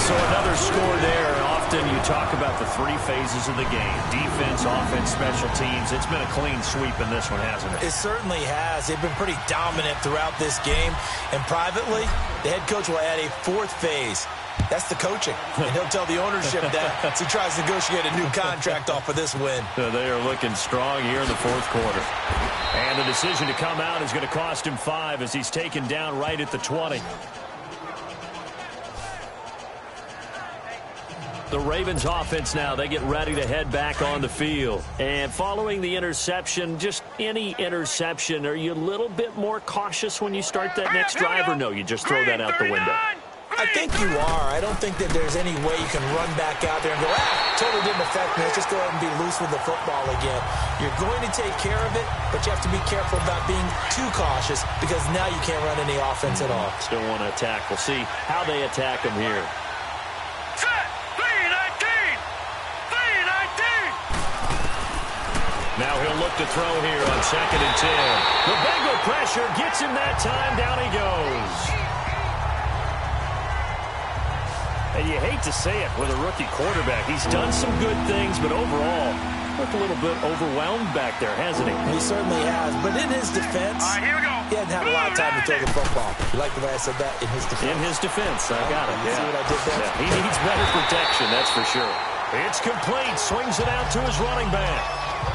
So another score there. Often you talk about the three phases of the game. Defense, offense, special teams. It's been a clean sweep in this one, hasn't it? It certainly has. They've been pretty dominant throughout this game. And privately, the head coach will add a fourth phase. That's the coaching. And he'll tell the ownership that as he tries to negotiate a new contract off of this win. They are looking strong here in the fourth quarter. And the decision to come out is going to cost him 5 as he's taken down right at the 20. The Ravens offense now, they get ready to head back on the field. And following the interception, just any interception, are you a little bit more cautious when you start that next drive, or no, you just throw that out the window? I think you are. I don't think that there's any way you can run back out there and go, totally didn't affect me. Let's just go ahead and be loose with the football again. You're going to take care of it, but you have to be careful about being too cautious because now you can't run any offense at all. Still want to attack. We'll see how they attack him here. Set. 3-19. 3-19. Now he'll look to throw here on 2nd and 10. The Bengal pressure gets him that time. Down he goes. And you hate to say it with a rookie quarterback. He's done some good things, but overall, looked a little bit overwhelmed back there, hasn't he? He certainly has. But in his defense, All right, here we go. he hasn't had a lot of time to throw the football. You like the way I said that? In his defense. In his defense, I got it. You see what I did there? Yeah, he needs better protection, that's for sure. It's complete. Swings it out to his running back.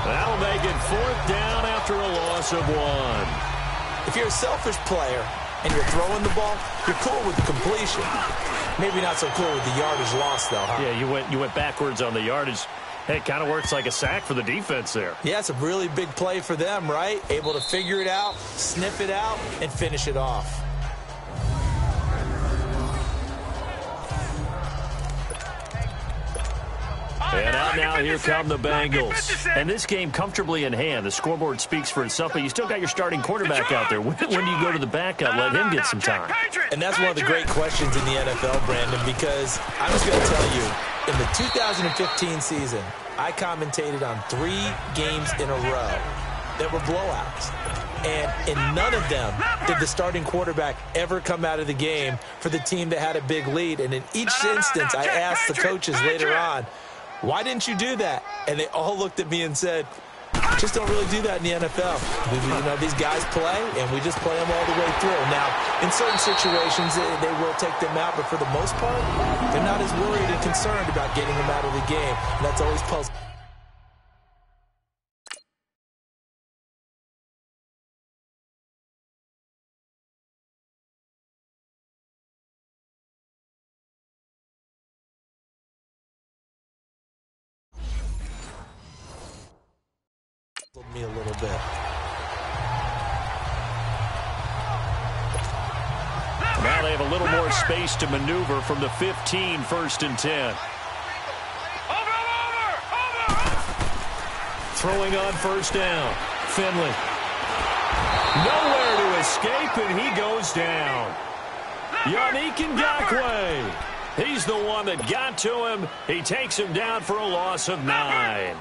That'll make it 4th down after a loss of 1. If you're a selfish player and you're throwing the ball, you're cool with the completion. Maybe not so cool with the yardage loss, though, huh? Yeah, you went backwards on the yardage. Hey, it kind of works like a sack for the defense there. Yeah, it's a really big play for them, right? Able to figure it out, sniff it out, and finish it off. And And out now, here come the Bengals. And this game comfortably in hand. The scoreboard speaks for itself, but you still got your starting quarterback out there. When do you go to the backup? Let him get some time. And that's one of the great questions in the NFL, Brandon, because I'm just going to tell you, in the 2015 season, I commentated on 3 games in a row that were blowouts. And in none of them did the starting quarterback ever come out of the game for the team that had a big lead. And in each instance, I asked the coaches later on, why didn't you do that? And they all looked at me and said, just don't really do that in the NFL. You know, these guys play, and we just play them all the way through. Now, in certain situations, they will take them out, but for the most part, they're not as worried and concerned about getting them out of the game. And that's always puzzling. Me a little bit. Now they have a little more space to maneuver from the 15, 1st and 10. Throwing on 1st down. Finley. Nowhere to escape, and he goes down. Yannick Ngakoue. He's the one that got to him. He takes him down for a loss of 9.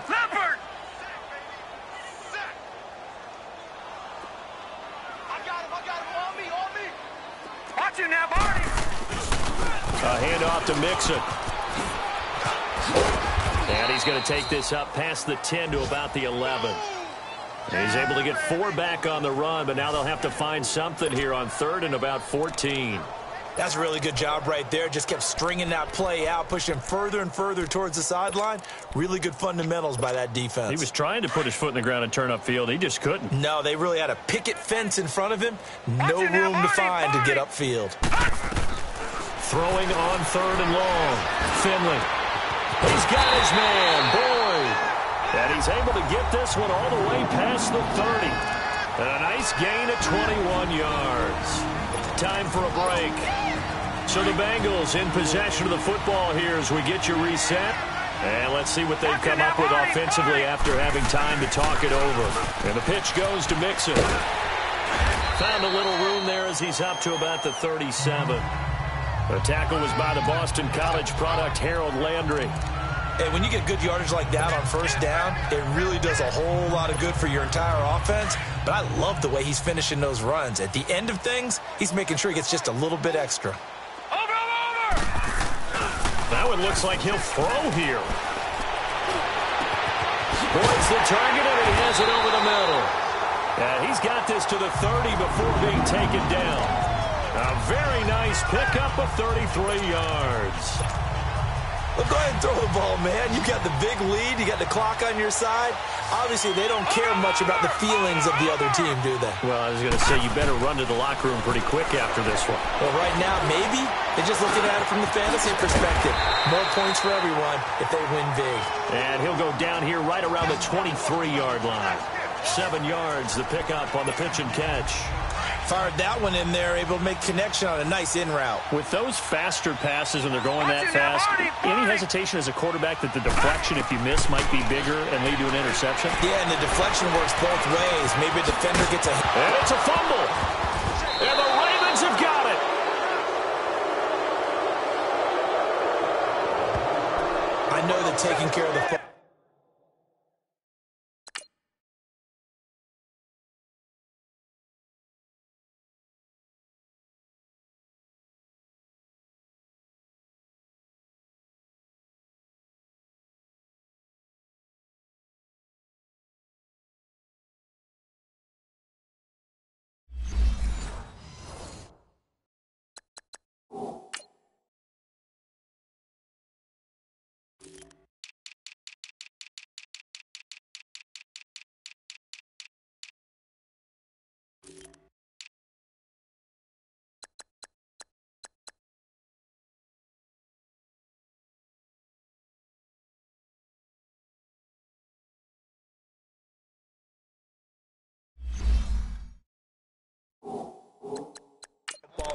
A handoff to Mixon. And he's going to take this up past the 10 to about the 11. And he's able to get 4 back on the run, but now they'll have to find something here on 3rd and about 14. That's a really good job right there. Just kept stringing that play out, pushing further and further towards the sideline. Really good fundamentals by that defense. He was trying to put his foot in the ground and turn upfield. He just couldn't. No, they really had a picket fence in front of him. No room to find to get upfield. Throwing on 3rd and long. Finley. He's got his man, Boyd. And he's able to get this one all the way past the 30. And a nice gain of 21 yards. Time for a break. So the Bengals in possession of the football here as we get you reset. And let's see what they've come up with offensively after having time to talk it over. And the pitch goes to Mixon. Found a little room there as he's up to about the 37. The tackle was by the Boston College product, Harold Landry. And when you get good yardage like that on 1st down, it really does a whole lot of good for your entire offense. But I love the way he's finishing those runs. At the end of things, he's making sure he gets just a little bit extra. That one looks like he'll throw here. Boyd's the target, and he has it over the middle. And he's got this to the 30 before being taken down. A very nice pickup of 33 yards. Well, go ahead and throw the ball, man. You got the big lead. You got the clock on your side. Obviously, they don't care much about the feelings of the other team, do they? Well, I was going to say, you better run to the locker room pretty quick after this one. Well, right now, maybe they're just looking at it from the fantasy perspective. More points for everyone if they win big. And he'll go down here right around the 23-yard line. 7 yards, the pickup on the pitch and catch. Fired that one in there, able to make connection on a nice in route. With those faster passes and they're going that fast, any hesitation as a quarterback that the deflection, if you miss, might be bigger and lead to an interception? Yeah, and the deflection works both ways. Maybe a defender gets a... And it's a fumble. And the Ravens have got it. I know that taking care of the...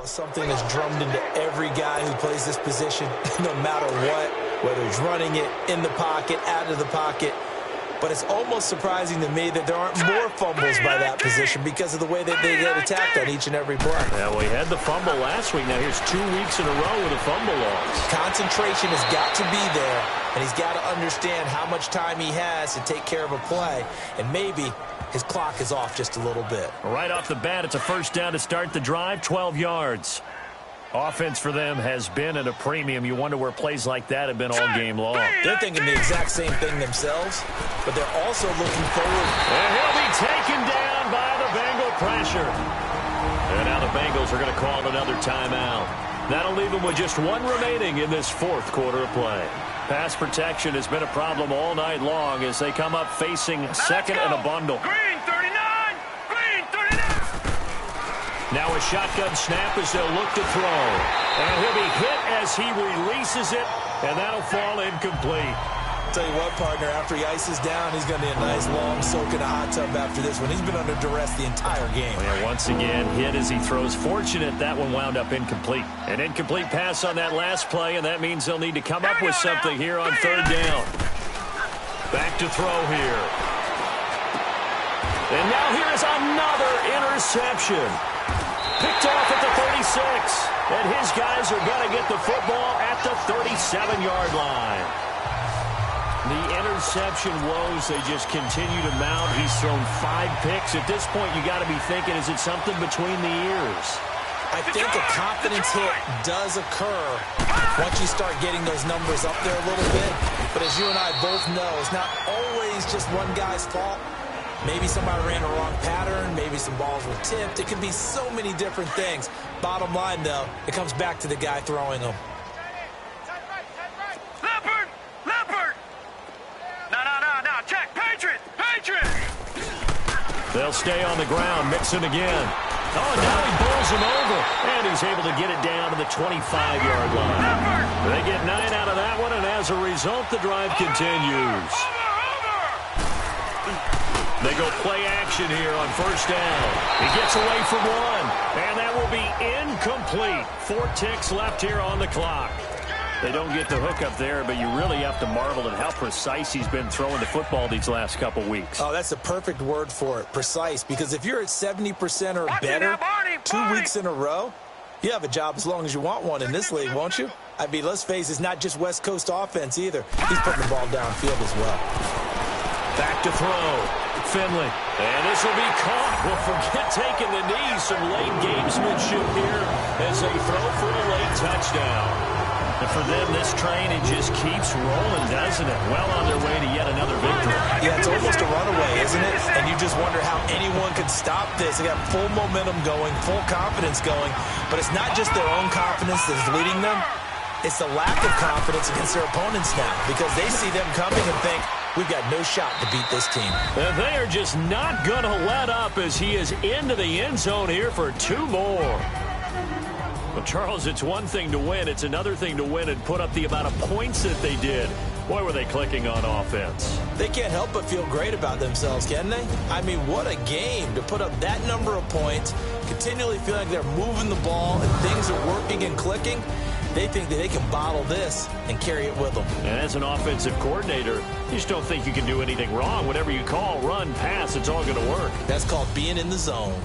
Something that's drummed into every guy who plays this position, no matter what. whether he's running it in the pocket, out of the pocket. But it's almost surprising to me that there aren't more fumbles by that position because of the way that they get attacked on each and every play. Yeah, well, he had the fumble last week. Now here's 2 weeks in a row with a fumble loss. Concentration has got to be there, and he's got to understand how much time he has to take care of a play, and maybe his clock is off just a little bit. Right off the bat, it's a first down to start the drive, 12 yards. Offense for them has been at a premium. You wonder where plays like that have been all game long. They're thinking the exact same thing themselves, but they're also looking forward. And he'll be taken down by the Bengal pressure. And now the Bengals are going to call another timeout. That'll leave them with just 1 remaining in this 4th quarter of play. Pass protection has been a problem all night long as they come up facing second and a bundle. Green 39! Green 39! Now a shotgun snap as they'll look to throw. And he'll be hit as he releases it, and that'll fall incomplete. Tell you what, partner, after he ices down, he's going to need a nice long soak in a hot tub after this one. He's been under duress the entire game. And once again, hit as he throws. Fortunate that one wound up incomplete. An incomplete pass on that last play, and that means they'll need to come up with something here on 3rd down. Back to throw here. And now here is another interception. Picked off at the 36. And his guys are going to get the football at the 37-yard line. The interception woes, they just continue to mount. He's thrown 5 picks. At this point, you got to be thinking, is it something between the ears? I think a confidence hit does occur once you start getting those numbers up there a little bit. But as you and I both know, it's not always just one guy's fault. Maybe somebody ran a wrong pattern. Maybe some balls were tipped. It can be so many different things. Bottom line, though, it comes back to the guy throwing them. Leopard! Leopard! No, check! Patriot! Patriot! They'll stay on the ground, Mixon again. Oh, and now he bowls him over. And he's able to get it down to the 25-yard line. They get 9 out of that one, and as a result, the drive continues. They go play action here on 1st down. He gets away from 1, and that will be incomplete. 4 ticks left here on the clock. They don't get the hook up there, but you really have to marvel at how precise he's been throwing the football these last couple weeks. Oh, that's the perfect word for it, precise, because if you're at 70% or better 2 weeks in a row, you have a job as long as you want one in this league, won't you? I mean, let's face it, it's not just West Coast offense either. He's putting the ball downfield as well. Back to throw. Finley. And this will be caught. Well, forget taking the knee. Some late gamesmanship here as they throw for a late touchdown. And for them, this train, it just keeps rolling, doesn't it? Well on their way to yet another victory. Yeah, it's almost a runaway, isn't it? And you just wonder how anyone could stop this. They got full momentum going, full confidence going. But it's not just their own confidence that's leading them. It's the lack of confidence against their opponents now because they see them coming and think, we've got no shot to beat this team. And they are just not going to let up as he is into the end zone here for 2 more. Well, Charles, it's one thing to win. It's another thing to win and put up the amount of points that they did. Boy, were they clicking on offense. They can't help but feel great about themselves, can they? I mean, what a game to put up that number of points, continually feeling like they're moving the ball and things are working and clicking. They think that they can bottle this and carry it with them. And as an offensive coordinator, you just don't think you can do anything wrong. Whatever you call, run, pass, it's all going to work. That's called being in the zone.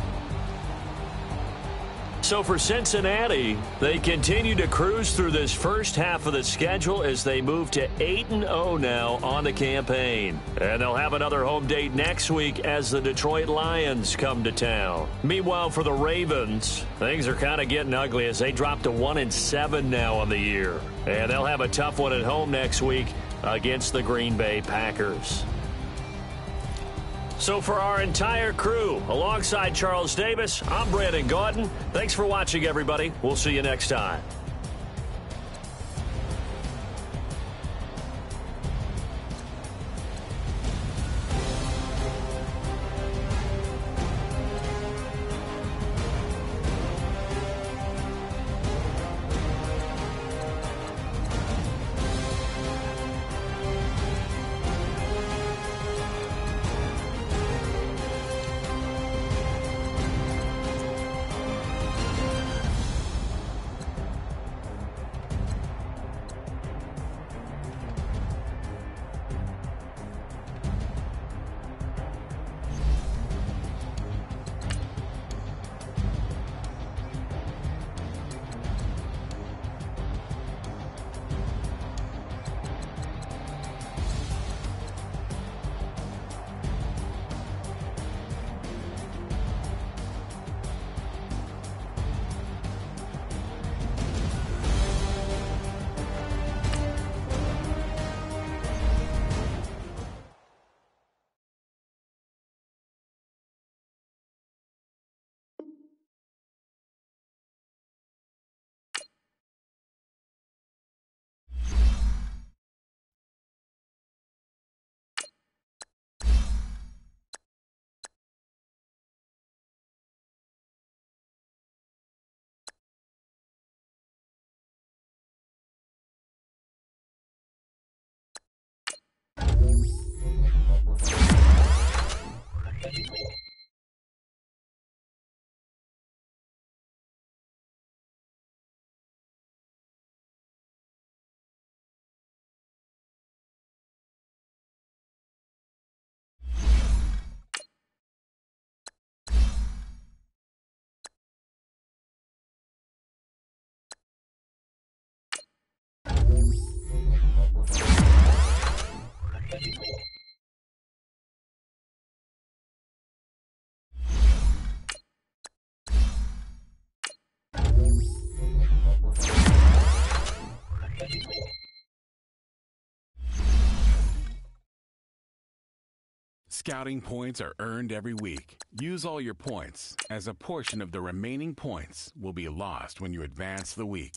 So for Cincinnati, they continue to cruise through this first half of the schedule as they move to 8-0 now on the campaign. And they'll have another home date next week as the Detroit Lions come to town. Meanwhile, for the Ravens, things are kind of getting ugly as they drop to 1-7 now on the year. And they'll have a tough one at home next week against the Green Bay Packers. So for our entire crew, alongside Charles Davis, I'm Brandon Gaudin. Thanks for watching, everybody. We'll see you next time. Scouting points are earned every week. Use all your points, as a portion of the remaining points will be lost when you advance the week.